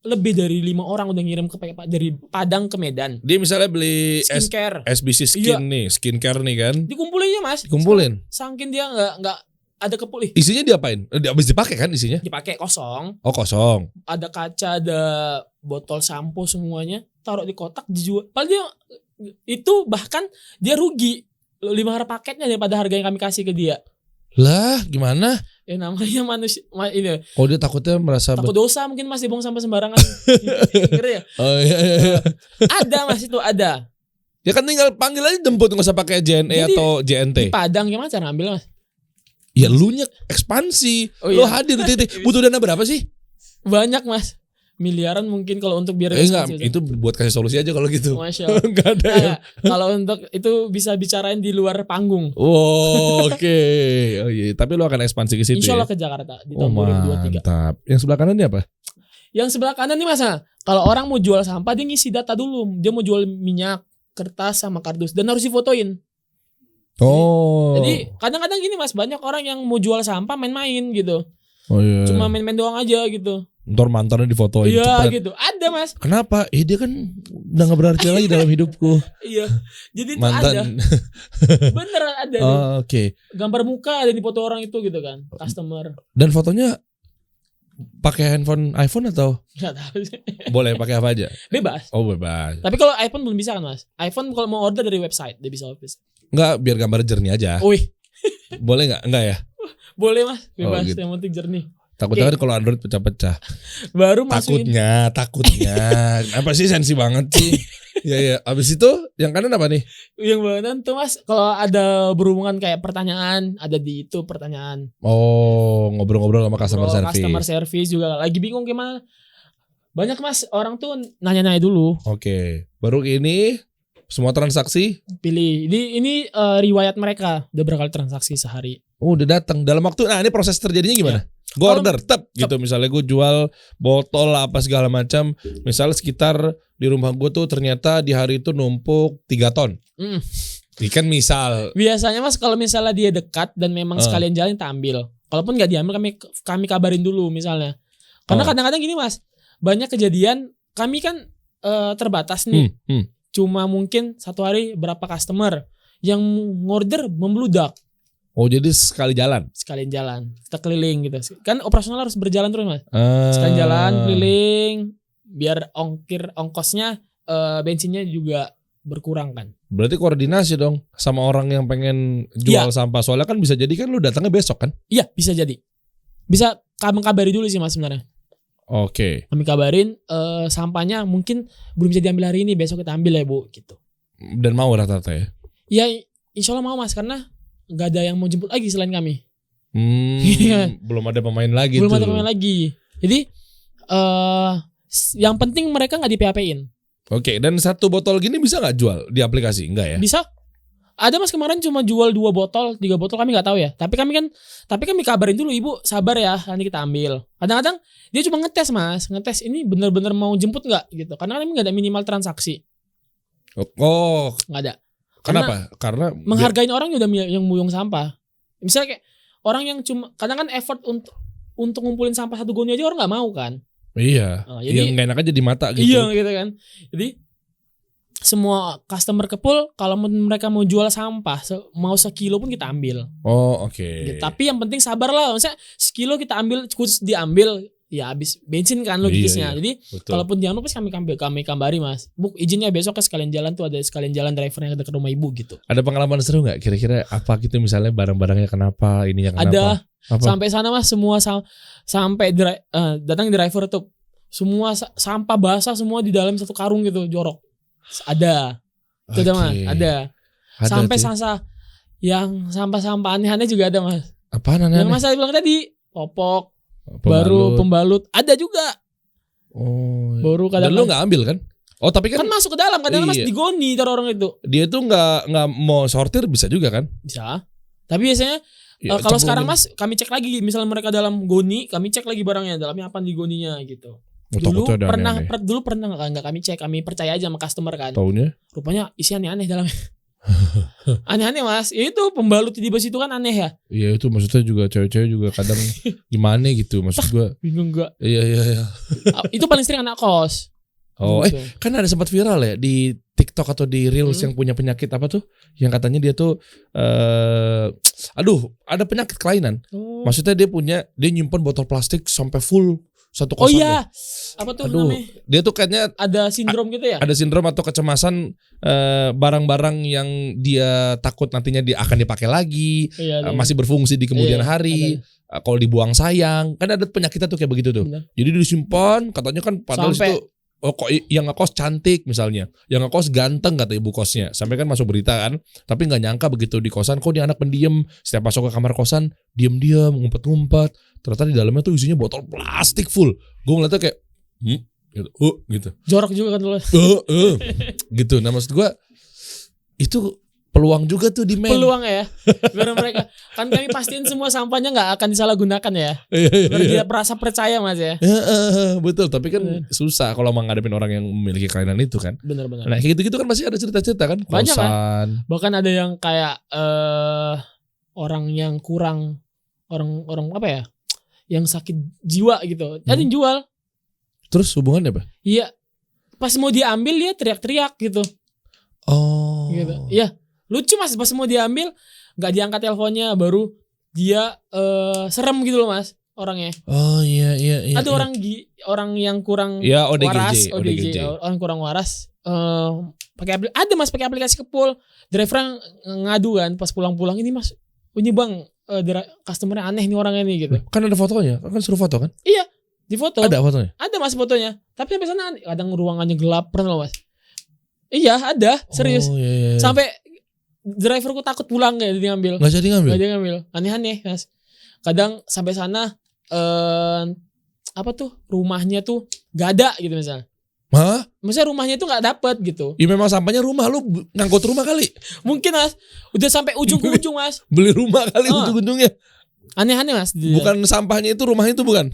Speaker 1: Lebih dari 5 orang udah ngirim dari Padang ke Medan.
Speaker 2: Dia misalnya beli
Speaker 1: skincare.
Speaker 2: SBC Skin nih, skincare nih kan.
Speaker 1: Dikumpulinnya Mas.
Speaker 2: Dikumpulin.
Speaker 1: Saking dia nggak ada kepul.
Speaker 2: Isinya diapain? Habis dipakai kan isinya?
Speaker 1: Dipakai kosong.
Speaker 2: Oh kosong.
Speaker 1: Ada kaca, ada botol sampo semuanya. Taruh di kotak dijual. Padahal dia itu bahkan dia rugi 5 paketnya daripada harga yang kami kasih ke dia.
Speaker 2: Lah gimana?
Speaker 1: Ya namanya manusia ini.
Speaker 2: Oh dia takutnya merasa
Speaker 1: takut dosa mungkin Mas dibuang sampah sembarangan. Ngeri ya?
Speaker 2: Oh iya.
Speaker 1: Ada Mas itu ada.
Speaker 2: Ya kan tinggal panggil aja jemput, nggak usah pakai JNE atau JNT.
Speaker 1: Di Padang gimana cara ambil Mas?
Speaker 2: Ya lu nya ekspansi. Lu hadir di titik. Butuh dana berapa sih?
Speaker 1: Banyak Mas. Miliaran mungkin kalau untuk biar
Speaker 2: enggak, itu buat kasih solusi aja kalau gitu.
Speaker 1: Masya Allah.
Speaker 2: Enggak ada ya.
Speaker 1: Kalau untuk itu bisa bicarain di luar panggung.
Speaker 2: Oh, oke. Oh iya, tapi lu akan ekspansi ke situ.
Speaker 1: Insya Allah
Speaker 2: ya?
Speaker 1: ke Jakarta di tahun 2023.
Speaker 2: Mantap. Yang sebelah kanan ini apa?
Speaker 1: Yang sebelah kanan nih Mas, kalau orang mau jual sampah dia ngisi data dulu. Dia mau jual minyak, kertas sama kardus dan harus difotoin.
Speaker 2: Oh.
Speaker 1: Jadi kadang-kadang gini Mas, banyak orang yang mau jual sampah main-main gitu.
Speaker 2: Oh iya.
Speaker 1: Cuma main-main doang aja gitu.
Speaker 2: Ntar mantannya difotoin.
Speaker 1: Iya gitu. Ada Mas.
Speaker 2: Kenapa? Dia kan udah gak berarti lagi dalam hidupku.
Speaker 1: Iya. Jadi itu
Speaker 2: mantan.
Speaker 1: ada. Bener ada.
Speaker 2: Oh, oke.
Speaker 1: Gambar muka ada di foto orang itu gitu kan. Customer.
Speaker 2: Dan fotonya pakai handphone iPhone atau?
Speaker 1: Gak tahu sih.
Speaker 2: Boleh pakai apa aja?
Speaker 1: Bebas.
Speaker 2: Oh bebas.
Speaker 1: Tapi kalau iPhone belum bisa kan Mas. iPhone kalau mau order dari website dia bisa office.
Speaker 2: Enggak, biar gambar jernih aja.
Speaker 1: Wih.
Speaker 2: Boleh gak? Enggak ya?
Speaker 1: Boleh Mas. Bebas.
Speaker 2: Gitu.
Speaker 1: Yang penting jernih.
Speaker 2: Takutnya kan kalau Android pecah-pecah.
Speaker 1: Baru masukin.
Speaker 2: Takutnya. Apa sih sensi banget sih? Ya. Abis itu yang kanan apa nih?
Speaker 1: Yang kanan tuh Mas, kalau ada berhubungan kayak pertanyaan, ada di itu pertanyaan.
Speaker 2: Oh, ngobrol-ngobrol sama customer service.
Speaker 1: Customer service juga lagi bingung gimana. Banyak Mas, orang tuh nanya-nanya dulu.
Speaker 2: Oke. Baru ini semua transaksi
Speaker 1: pilih. Ini riwayat mereka udah berapa kali transaksi sehari.
Speaker 2: Oh, udah datang dalam waktu. Nah, ini proses terjadinya gimana? Ya. Gue order gitu, misalnya gue jual botol apa segala macam, misalnya sekitar di rumah gue tuh ternyata di hari itu numpuk 3 ton. Ikan misal.
Speaker 1: Biasanya Mas kalau misalnya dia dekat dan memang sekalian jalan kita ambil. Kalaupun nggak diambil kami kabarin dulu misalnya. Karena kadang-kadang gini Mas, banyak kejadian kami kan terbatas nih. Cuma mungkin satu hari berapa customer yang ngorder membludak.
Speaker 2: Oh jadi sekalian jalan.
Speaker 1: Kita keliling gitu. Kan operasional harus berjalan terus Mas. Sekalian jalan keliling biar ongkosnya bensinnya juga berkurang kan.
Speaker 2: Berarti koordinasi dong sama orang yang pengen jual sampah. Soalnya kan bisa jadi kan lu datangnya besok kan?
Speaker 1: Iya bisa jadi. Bisa kami kabari dulu sih Mas sebenarnya.
Speaker 2: Oke.
Speaker 1: Kami kabarin sampahnya mungkin belum bisa diambil hari ini, besok kita ambil ya Bu gitu.
Speaker 2: Dan mau rata-rata ya?
Speaker 1: Ya insya Allah mau Mas karena gak ada yang mau jemput lagi selain kami.
Speaker 2: Belum ada pemain lagi. Jadi yang penting mereka gak di PHP-in. Oke, dan satu botol gini bisa gak jual di aplikasi? Enggak ya?
Speaker 1: Bisa. Ada Mas kemarin cuma jual 2 botol, 3 botol kami gak tahu ya. Tapi kami kabarin dulu Ibu sabar ya nanti kita ambil. Kadang-kadang dia cuma ngetes Mas. Ngetes ini benar-benar mau jemput gak gitu. Karena kami gak ada minimal transaksi.
Speaker 2: Oh.
Speaker 1: Gak ada.
Speaker 2: Kenapa? Karena
Speaker 1: menghargain orang yang muyung sampah. Misalnya kayak orang yang cuma kadang kan effort untuk ngumpulin sampah 1 goni aja orang nggak mau kan.
Speaker 2: Iya. Yang nggak enak aja di mata gitu.
Speaker 1: Iya gitu kan. Jadi semua customer kepul kalau mereka mau jual sampah mau sekilo pun kita ambil.
Speaker 2: Oh oke.
Speaker 1: Gitu. Tapi yang penting sabar lah. Misalnya sekilo kita ambil khusus diambil ya habis bensin kan logisnya.
Speaker 2: Iya,
Speaker 1: Jadi
Speaker 2: betul.
Speaker 1: kalaupun jangan lupa kami kambari Mas. Bu, izinnya besok ke sekalian jalan tuh ada sekalian jalan drivernya ke rumah ibu gitu.
Speaker 2: Ada pengalaman seru nggak? Kira-kira apa gitu misalnya barang-barangnya kenapa, ininya kenapa?
Speaker 1: Ada.
Speaker 2: Apa?
Speaker 1: Sampai sana Mas semua sampai datang driver tuh semua sampah basah semua di dalam satu karung gitu jorok. Ada. Itu ada Mas, ada. Sampai yang sampah-sampah aneh-aneh juga ada Mas.
Speaker 2: Apaan aneh-aneh?
Speaker 1: Yang Mas saya bilang tadi, popok, baru pembalut, ada juga.
Speaker 2: Oh.
Speaker 1: Baru kadang.
Speaker 2: Dan lu nggak ambil kan? Oh tapi kan
Speaker 1: masuk ke dalam, kadang Mas digoni taruh orang itu.
Speaker 2: Dia tuh nggak mau sortir bisa juga kan?
Speaker 1: Bisa. Tapi biasanya kalau sekarang Mas kami cek lagi, misalnya mereka dalam goni, kami cek lagi barangnya dalamnya apa di goninya gitu. Dulu pernah nggak kami cek, kami percaya aja sama customer kan.
Speaker 2: Taunya?
Speaker 1: Rupanya isi aneh-aneh dalamnya. Aneh-aneh Mas, itu pembalut di bawah itu kan aneh ya.
Speaker 2: Iya itu maksudnya juga cewek-cewek juga kadang gimana gitu maksud gua.
Speaker 1: Bingung gua.
Speaker 2: Iya.
Speaker 1: Itu paling sering anak kos.
Speaker 2: Oh gitu. Kan ada sempat viral ya di TikTok atau di Reels yang punya penyakit apa tuh? Yang katanya dia tuh ada penyakit kelainan. Maksudnya dia nyimpan botol plastik sampai full satu kosan.
Speaker 1: Oh iya. Apa tuh namanya?
Speaker 2: Dia tuh kayaknya
Speaker 1: ada sindrom gitu ya?
Speaker 2: Ada sindrom atau kecemasan barang-barang yang dia takut nantinya akan dipakai lagi, masih berfungsi di kemudian hari. Kalau dibuang sayang, kan ada penyakitnya tuh kayak begitu tuh. Bener. Jadi disimpan, katanya kan padahal itu kok yang ngekos cantik misalnya, yang ngekos ganteng kata ibu kosnya. Sampai kan masuk berita kan, tapi nggak nyangka begitu di kosan kok dia anak pendiam, setiap masuk ke kamar kosan diam-diam ngumpet-ngumpet. Ternyata di dalamnya tuh isinya botol plastik full. Gue ngeliatnya kayak gitu.
Speaker 1: Jorok juga kan tuh.
Speaker 2: Gitu. Nah maksud gue itu peluang juga tuh di
Speaker 1: peluang ya. Biar mereka kan kami pastiin semua sampahnya nggak akan disalahgunakan ya. Biar dia merasa percaya Mas ya.
Speaker 2: Betul. Tapi kan susah kalau menghadapin orang yang memiliki kelainan itu kan.
Speaker 1: Benar-benar.
Speaker 2: Nah kayak gitu-gitu kan pasti ada cerita-cerita kan.
Speaker 1: Banyak kan. Bahkan ada yang kayak orang yang kurang orang apa ya? Yang sakit jiwa gitu. Ada yang jual.
Speaker 2: Terus hubungannya apa?
Speaker 1: Iya. Pas mau diambil dia teriak-teriak gitu.
Speaker 2: Oh.
Speaker 1: Gitu. Iya. Lucu Mas, pas mau diambil nggak diangkat teleponnya, baru dia serem gitu loh Mas orangnya.
Speaker 2: Oh iya.
Speaker 1: Ada orang yang kurang
Speaker 2: ODGJ.
Speaker 1: Orang kurang waras pakai aplikasi Kepul. Driver ngadu kan pas pulang-pulang, ini Mas, ini Bang customernya aneh nih orangnya nih gitu.
Speaker 2: Kan ada fotonya, kan suruh foto kan?
Speaker 1: Iya, di foto.
Speaker 2: Ada fotonya?
Speaker 1: Ada Mas fotonya. Tapi sampai sana kadang ruangannya gelap, pernah loh Mas. Iya ada, serius.
Speaker 2: Iya.
Speaker 1: Sampai driverku takut pulang gak diambil.
Speaker 2: Gak jadi ngambil?
Speaker 1: Gak jadi ngambil. Aneh-aneh Mas. Kadang sampai sana rumahnya tuh gak ada gitu misalnya.
Speaker 2: Hah?
Speaker 1: Maksudnya rumahnya tuh gak dapet gitu.
Speaker 2: Ya memang sampahnya rumah, lu ngangkut rumah kali.
Speaker 1: Mungkin Mas. Udah sampai ujung ke ujung Mas.
Speaker 2: Beli rumah kali ujung-ujungnya.
Speaker 1: Aneh-aneh Mas.
Speaker 2: Bukan sampahnya itu rumahnya itu bukan?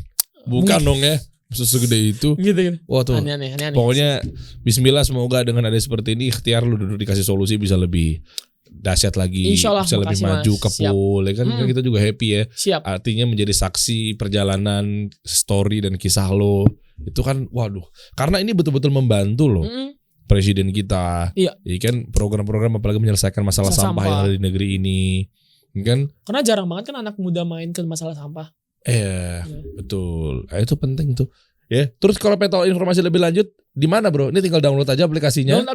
Speaker 2: Bukan dong ya. Segede itu.
Speaker 1: Gitu.
Speaker 2: Wah tuh.
Speaker 1: Aneh-aneh.
Speaker 2: Pokoknya bismillah semoga dengan ada seperti ini ikhtiar lu duduk dikasih solusi bisa lebih dahsyat lagi,
Speaker 1: Insyaallah,
Speaker 2: bisa lebih maju ke pool, ya kan kita juga happy ya.
Speaker 1: Siap.
Speaker 2: Artinya menjadi saksi perjalanan story dan kisah lo itu kan, waduh, karena ini betul-betul membantu lo presiden kita,
Speaker 1: iya
Speaker 2: kan program-program apalagi menyelesaikan masalah sampah yang ada di negeri ini, kan?
Speaker 1: Karena jarang banget kan anak muda main ke masalah sampah.
Speaker 2: Betul, itu penting tuh. Ya, terus kalau pengen tahu informasi lebih lanjut di mana bro? Ini tinggal download aja aplikasinya.
Speaker 1: Download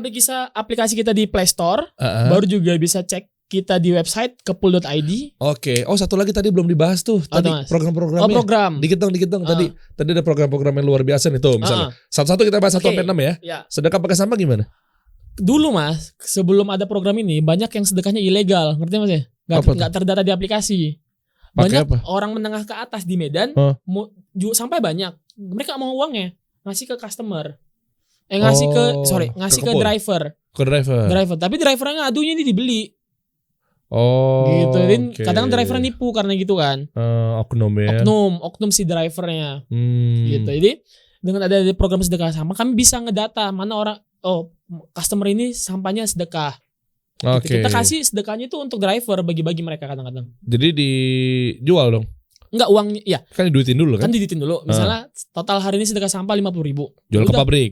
Speaker 1: aplikasi kita di Play Store. Baru juga bisa cek kita di website kepul.id.
Speaker 2: Oke. Oh satu lagi tadi belum dibahas tuh. Tadi program-programnya.
Speaker 1: Oh program.
Speaker 2: Dikit dong. Tadi ada program-program yang luar biasa nih tuh misalnya. Satu-satu kita bahas 1-6 ya. Sedekah pakai sampah gimana?
Speaker 1: Dulu Mas, sebelum ada program ini banyak yang sedekahnya ilegal. Ngerti Mas ya? Gak terdata di aplikasi. Banyak orang menengah ke atas di Medan sampai banyak. Mereka mau uangnya ngasih ke customer. Ngasih ke driver.
Speaker 2: Ke driver.
Speaker 1: Tapi drivernya ngadunya ini dibeli.
Speaker 2: Oh.
Speaker 1: Gitu. Dan kadang driver nipu karena gitu kan.
Speaker 2: Oknum ya.
Speaker 1: Oknum si drivernya. Gitu. Jadi dengan ada program sedekah sampah kami bisa ngedata mana orang customer ini sampahnya sedekah. Gitu. Kita kasih sedekahnya itu untuk driver, bagi-bagi mereka kadang-kadang.
Speaker 2: Jadi dijual dong.
Speaker 1: Enggak, uangnya ya.
Speaker 2: Kan diduitin dulu kan?
Speaker 1: Kan diduitin dulu. Misalnya total hari ini sedekah sampah 50.000.
Speaker 2: Jual ke pabrik.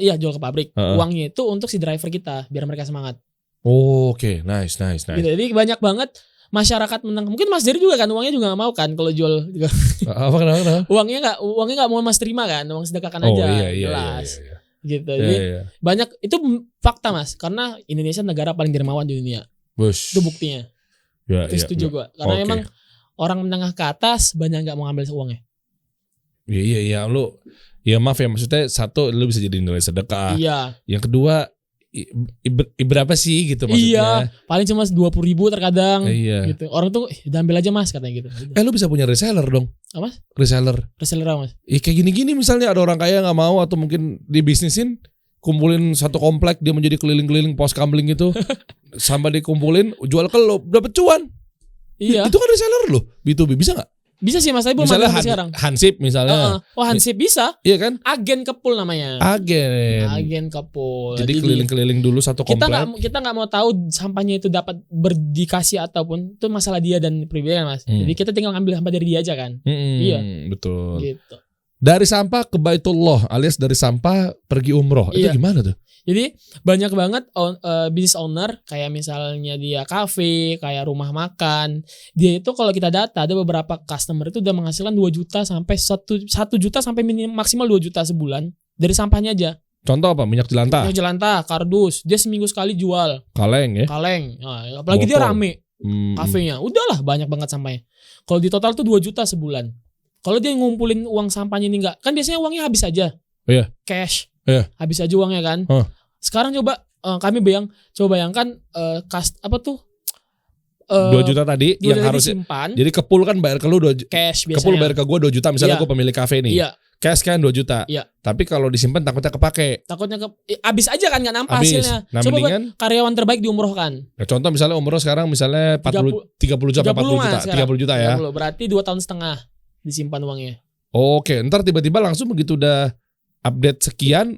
Speaker 1: Iya, jual ke pabrik. Uangnya itu untuk si driver kita biar mereka semangat.
Speaker 2: Oh, oke. Nice.
Speaker 1: Gitu. Jadi banyak banget masyarakat menang. Mungkin Mas Jerry juga kan uangnya juga nggak mau kan kalau jual juga.
Speaker 2: Apa kenapa?
Speaker 1: uangnya nggak mau Mas terima kan, uang sedekahkan aja. Jelas.
Speaker 2: Iya.
Speaker 1: Gitu. Jadi banyak itu fakta Mas, karena Indonesia negara paling dermawan di dunia.
Speaker 2: Bus.
Speaker 1: Itu buktinya. Itu setuju gua. Karena emang orang menengah ke atas banyak nggak mau ngambil uangnya.
Speaker 2: Iya. Lu ya maaf ya, maksudnya satu lu bisa jadi nilai sedekah.
Speaker 1: Iya.
Speaker 2: Yang kedua berapa sih gitu maksudnya?
Speaker 1: Iya, paling cuma 20.000 terkadang.
Speaker 2: Iya.
Speaker 1: Gitu. Orang tuh udah ambil aja Mas katanya gitu.
Speaker 2: Lu bisa punya reseller dong.
Speaker 1: Apa?
Speaker 2: Reseller
Speaker 1: apa Mas?
Speaker 2: kayak gini-gini misalnya ada orang kaya nggak mau atau mungkin dibisnisin, kumpulin satu komplek dia menjadi keliling-keliling pos kambling gitu, sampai dikumpulin jual ke lo dapat cuan.
Speaker 1: Iya.
Speaker 2: Itu kan reseller lo, B2B bisa nggak?
Speaker 1: Bisa sih Mas, tapi belum
Speaker 2: Misalnya
Speaker 1: ada sekarang.
Speaker 2: Hansip misalnya.
Speaker 1: Hansip bisa.
Speaker 2: Iya kan?
Speaker 1: Agen kepul namanya. Agen kepul.
Speaker 2: Jadi keliling-keliling dulu satu komplek.
Speaker 1: Kita nggak mau tahu sampahnya itu dapat berdikasi ataupun itu masalah dia dan pribadi Mas. Jadi kita tinggal ngambil sampah dari dia aja kan. Iya.
Speaker 2: Betul.
Speaker 1: Gitu.
Speaker 2: Dari sampah ke Baitullah alias dari sampah pergi umroh. Itu gimana tuh?
Speaker 1: Jadi banyak banget business owner kayak misalnya dia kafe, kayak rumah makan. Dia itu kalau kita data ada beberapa customer itu udah menghasilkan 2 juta sampai 1 juta sampai maksimal 2 juta sebulan dari sampahnya aja.
Speaker 2: Contoh apa? Minyak jelantah.
Speaker 1: Minyak jelantah, kardus. Dia seminggu sekali jual.
Speaker 2: Kaleng ya.
Speaker 1: Nah, apalagi dia rame. Kafenya. Udahlah banyak banget sampahnya. Kalau di total tuh 2 juta sebulan. Kalau dia ngumpulin uang sampahnya ini enggak, kan biasanya uangnya habis aja.
Speaker 2: Iya.
Speaker 1: Cash.
Speaker 2: Iya.
Speaker 1: Habis aja uangnya kan. Sekarang coba kami bayangkan 2
Speaker 2: juta tadi yang harus
Speaker 1: disimpan.
Speaker 2: Jadi kepul kan bayar ke lu
Speaker 1: cash biasanya.
Speaker 2: Kepul bayar ke gue 2 juta misalnya gue pemilik kafe nih.
Speaker 1: Iya.
Speaker 2: Cash kan 2 juta.
Speaker 1: Iya.
Speaker 2: Tapi kalau disimpan takutnya kepake.
Speaker 1: Habis aja kan nggak nampak hasilnya.
Speaker 2: Nah,
Speaker 1: coba
Speaker 2: mendingan,
Speaker 1: karyawan terbaik diumrohkan.
Speaker 2: Ya, contoh misalnya umroh sekarang misalnya 30 juta 40 juta. 30 juta ya.
Speaker 1: 30, berarti 2,5 tahun disimpan uangnya.
Speaker 2: Oke, ntar tiba-tiba langsung begitu udah update sekian,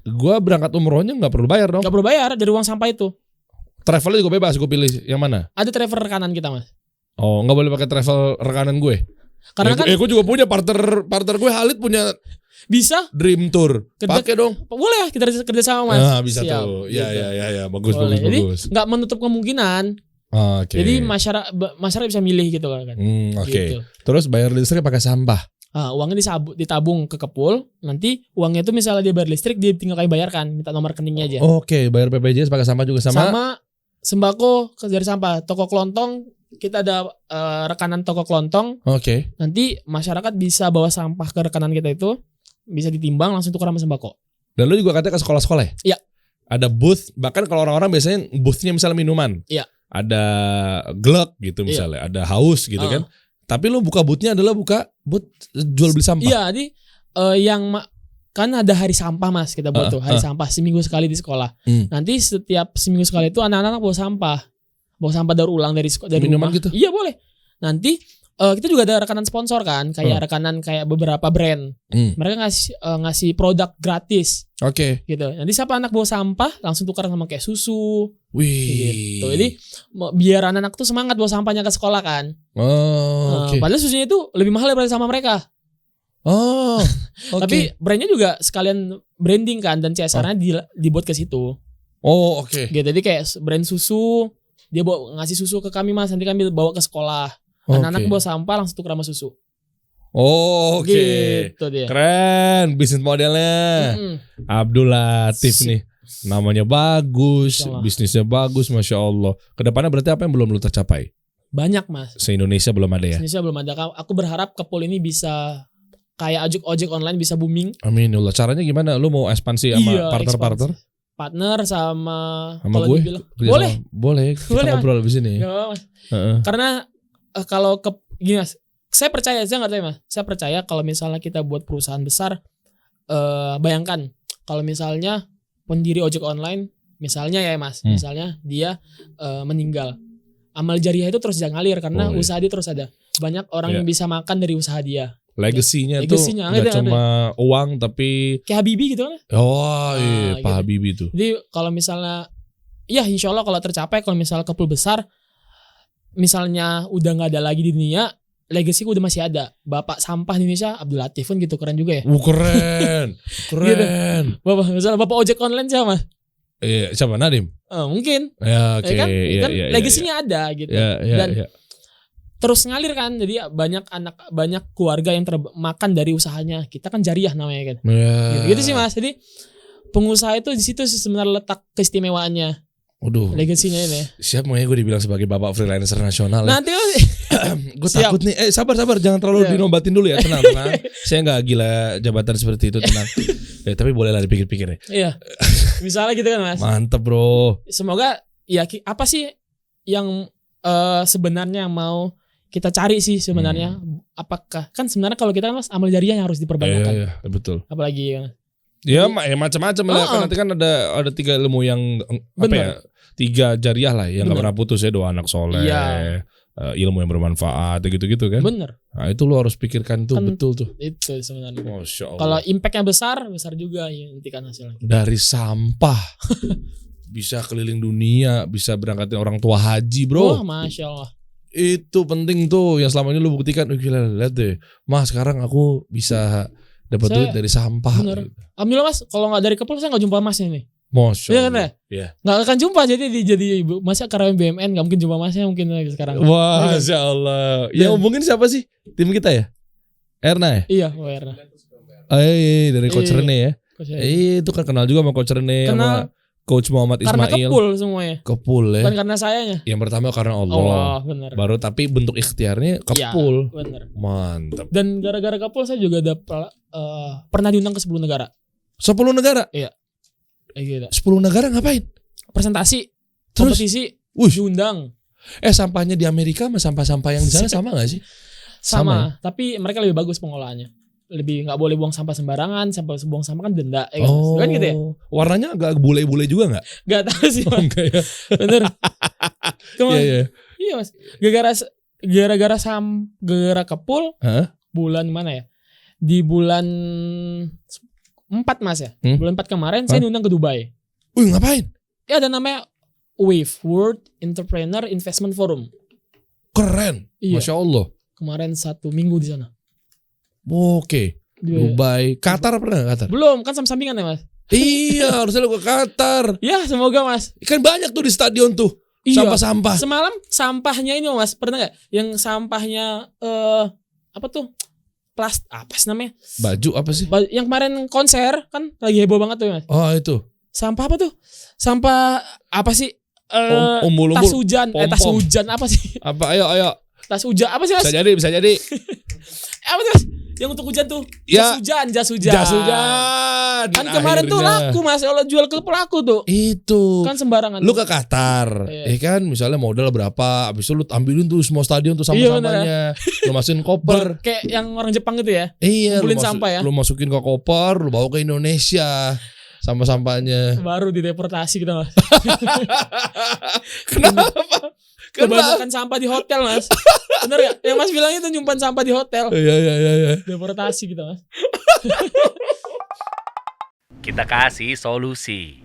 Speaker 2: gue berangkat umrohnya nggak perlu bayar dong.
Speaker 1: Nggak perlu bayar dari uang sampah itu.
Speaker 2: Travelnya juga bebas, gue pilih yang mana?
Speaker 1: Ada travel rekanan kita Mas.
Speaker 2: Oh, nggak boleh pakai travel rekanan gue.
Speaker 1: Karena kan
Speaker 2: gue juga punya partner gue Halid punya
Speaker 1: bisa
Speaker 2: Dream Tour. Pakai dong.
Speaker 1: Boleh kita kerja sama Mas.
Speaker 2: Nah, bisa
Speaker 1: siap,
Speaker 2: tuh.
Speaker 1: Gitu.
Speaker 2: Ya, bagus.
Speaker 1: Jadi nggak menutup kemungkinan. Jadi masyarakat bisa milih gitu kan.
Speaker 2: Oke.
Speaker 1: Gitu.
Speaker 2: Terus bayar listrik pakai sampah.
Speaker 1: Uangnya ditabung ke kepul. Nanti uangnya itu misalnya dia bayar listrik, dia tinggal kami bayarkan, minta nomor rekeningnya aja.
Speaker 2: Oke, bayar BPJS pakai sampah juga
Speaker 1: sama sembako dari sampah. Toko kelontong kita ada rekanan toko kelontong.
Speaker 2: Oke.
Speaker 1: Nanti masyarakat bisa bawa sampah ke rekanan kita itu, bisa ditimbang langsung tukar sama sembako.
Speaker 2: Dan lu juga katanya ke sekolah-sekolah ya?
Speaker 1: Iya.
Speaker 2: Ada booth, bahkan kalau orang-orang biasanya boothnya misalnya minuman.
Speaker 1: Iya.
Speaker 2: Ada glek gitu misalnya, ada haus gitu kan. Tapi lu buka boothnya adalah buka booth jual beli sampah.
Speaker 1: Iya, jadi kan ada hari sampah Mas, kita buat tuh hari sampah seminggu sekali di sekolah. Nanti setiap seminggu sekali itu anak-anak bawa sampah daur ulang dari
Speaker 2: minuman
Speaker 1: rumah.
Speaker 2: Gitu.
Speaker 1: Iya boleh. Nanti kita juga ada rekanan sponsor kan, kayak rekanan kayak beberapa brand. Mereka ngasih produk gratis.
Speaker 2: Oke.
Speaker 1: Gitu. Nanti siapa anak bawa sampah langsung tukar sama kayak susu.
Speaker 2: Wih.
Speaker 1: Gitu. Jadi biar anak-anak tuh semangat bawa sampahnya ke sekolah kan.
Speaker 2: Oke.
Speaker 1: Padahal susunya itu lebih mahal daripada sama mereka.
Speaker 2: Oke.
Speaker 1: Tapi brandnya juga sekalian branding kan, dan CSR-nya dibuat ke situ.
Speaker 2: Oke.
Speaker 1: Gitu. Jadi kayak brand susu, dia ngasih susu ke kami Mas, nanti kami bawa ke sekolah. Anak-anak bawa sampah langsung tukar sama susu.
Speaker 2: Oke.
Speaker 1: Gitu dia.
Speaker 2: Keren bisnis modelnya. Abdul Latif nih. Namanya bagus, bisnisnya bagus, Masya Allah. Kedepannya berarti apa yang belum lu tercapai?
Speaker 1: Banyak Mas.
Speaker 2: Se-Indonesia belum ada ya?
Speaker 1: Se-Indonesia belum ada. Aku berharap Kepul ini bisa kayak ojek online, bisa booming.
Speaker 2: Amin ya Allah. Caranya gimana? Lu mau ekspansi sama partner-partner?
Speaker 1: Partner sama
Speaker 2: gue?
Speaker 1: Dibilang, boleh.
Speaker 2: Kita ngobrol di sini.
Speaker 1: Karena kalau gini Mas, saya nggak tahu Mas. Saya percaya kalau misalnya kita buat perusahaan besar, bayangkan kalau misalnya pendiri ojek online, misalnya ya Mas, misalnya dia meninggal, amal jariah itu terus ngalir karena usaha dia terus ada. Banyak orang yang bisa makan dari usaha dia.
Speaker 2: Legasinya tuh nggak cuma uang tapi
Speaker 1: kayak Habibie gitu kan?
Speaker 2: Iya, Pak Habibie tuh.
Speaker 1: Jadi kalau misalnya, ya insya Allah kalau tercapai, kalau misalnya Kepul besar, misalnya udah nggak ada lagi di dunia, legasi udah masih ada. Bapak sampah di Indonesia Abdul Latif kan gitu, keren juga ya.
Speaker 2: Keren.
Speaker 1: Gitu. Misalnya bapak ojek online siapa?
Speaker 2: Iya, siapa Nadim?
Speaker 1: Mungkin.
Speaker 2: Ya, oke.
Speaker 1: Kan legasinya ada gitu.
Speaker 2: Dan
Speaker 1: terus ngalir kan. Jadi banyak keluarga yang termakan dari usahanya. Kita kan jariah namanya kan. Gitu sih Mas. Jadi pengusaha itu di situ sebenarnya letak keistimewaannya.
Speaker 2: Waduh.
Speaker 1: Legasinya ini.
Speaker 2: Siap makanya gue dibilang sebagai bapak freelancer nasional.
Speaker 1: Nanti
Speaker 2: gue takut nih. Sabar jangan terlalu dinobatin dulu ya. Tenang. Saya nggak gila jabatan seperti itu, tenang. Tapi boleh lah dipikir-pikir ya.
Speaker 1: Iya. Misalnya gitu kan Mas.
Speaker 2: Mantep bro.
Speaker 1: Semoga ya apa sih yang sebenarnya mau kita cari sih sebenarnya. Apakah kan sebenarnya kalau kita kan Mas amal jariah yang harus diperbanyakan.
Speaker 2: Iya betul.
Speaker 1: Apalagi ya.
Speaker 2: Ya macam-macam lah. Kan nanti kan ada 3 ilmu yang apa ya? 3 jariah lah yang nggak pernah putus ya, doa anak soleh, ilmu yang bermanfaat, gitu-gitu kan.
Speaker 1: Bener.
Speaker 2: Nah itu lo harus pikirkan tuh, kan, betul tuh.
Speaker 1: Itu sebenarnya.
Speaker 2: Masya Allah.
Speaker 1: Kalau impactnya besar juga ya nanti kan hasilnya.
Speaker 2: Dari sampah bisa keliling dunia, bisa berangkatin orang tua haji bro.
Speaker 1: Masya Allah.
Speaker 2: Itu penting tuh yang selama ini lo buktikan. Gila, lihat deh, Mas sekarang aku bisa dapat duit dari sampah.
Speaker 1: Bener. Gitu. Alhamdulillah Mas, kalau nggak dari Kepul saya nggak jumpa Masnya nih.
Speaker 2: Masya Allah.
Speaker 1: Iya kan ya? Iya. Nggak akan jumpa jadi ibu. Masnya karena BMN nggak mungkin jumpa Masnya mungkin sekarang.
Speaker 2: Wah, Masya Allah. Yang ngomongin siapa sih? Tim kita ya? Erna ya?
Speaker 1: Iya, Erna.
Speaker 2: Dari Coach Rene ya. Itu kan kenal juga sama Coach Rene sama Coach Muhammad Ismail.
Speaker 1: Karena Kepul semuanya.
Speaker 2: Kepul ya.
Speaker 1: Bukan karena sayanya.
Speaker 2: Yang pertama karena Allah.
Speaker 1: Bener.
Speaker 2: Baru tapi bentuk ikhtiarnya Kepul.
Speaker 1: Iya, bener.
Speaker 2: Mantap.
Speaker 1: Dan gara-gara Kepul saya juga ada pernah diundang ke 10 negara.
Speaker 2: 10 negara?
Speaker 1: Iya. Gitu.
Speaker 2: 10 negara ngapain?
Speaker 1: Presentasi,
Speaker 2: terus
Speaker 1: kompetisi, diundang.
Speaker 2: Sampahnya di Amerika sama sampah-sampah yang di sana sama gak sih?
Speaker 1: Sama
Speaker 2: ya?
Speaker 1: Tapi mereka lebih bagus pengolahannya. Lebih nggak boleh buang sampah sembarangan, buang sampah kan denda. Kan gitu ya?
Speaker 2: Warnanya agak bule-bule juga nggak?
Speaker 1: Nggak tahu sih.
Speaker 2: Enggak ya.
Speaker 1: Bener.
Speaker 2: Iya
Speaker 1: Mas. Gara-gara Kepul. Bulan mana ya? Di bulan 4 Mas ya. Bulan 4 kemarin saya diundang ke Dubai.
Speaker 2: Ngapain?
Speaker 1: Ya ada namanya WIF, World Entrepreneur Investment Forum.
Speaker 2: Keren. Iya. Masya Allah.
Speaker 1: Kemarin 1 minggu di sana.
Speaker 2: Oke. Dubai. Qatar pernah Qatar?
Speaker 1: Belum, kan sampingan ya Mas.
Speaker 2: Iya, harusnya lo ke Qatar.
Speaker 1: Ya, semoga Mas.
Speaker 2: Kan banyak tuh di stadion tuh. Sampah-sampah.
Speaker 1: Semalam sampahnya ini Mas, pernah gak? Yang sampahnya apa tuh? Apa sih namanya?
Speaker 2: Baju apa sih?
Speaker 1: Yang kemarin konser kan lagi heboh banget tuh Mas.
Speaker 2: Oh itu.
Speaker 1: Sampah apa tuh? Sampah apa sih?
Speaker 2: Umbul-umbul.
Speaker 1: Tas hujan. Tas hujan apa sih?
Speaker 2: Apa? Ayo.
Speaker 1: Tas hujan apa sih Mas?
Speaker 2: Bisa jadi.
Speaker 1: Apa sih Mas? Yang untuk hujan tuh.
Speaker 2: Ya.
Speaker 1: Jas hujan. Kan kemarin tuh laku Mas, kalau jual ke pelaku tuh.
Speaker 2: Itu.
Speaker 1: Kan sembarangan.
Speaker 2: Lu ke Qatar, kan misalnya modal berapa, habis itu lu ambilin tuh semua stadion tuh sampah-sampahnya. Lu masukin koper.
Speaker 1: Kayak yang orang Jepang gitu ya.
Speaker 2: Iya,
Speaker 1: kumpulin sampah ya.
Speaker 2: Lu masukin ke koper, lu bawa ke Indonesia. Sampah-sampahnya.
Speaker 1: Baru dideportasi kita Mas.
Speaker 2: Kenapa?
Speaker 1: Kebanyakan sampah di hotel Mas. Bener gak? Yang Mas bilang itu nyimpan sampah di hotel.
Speaker 2: Iya.
Speaker 1: Deportasi kita Mas.
Speaker 3: Kita kasih solusi.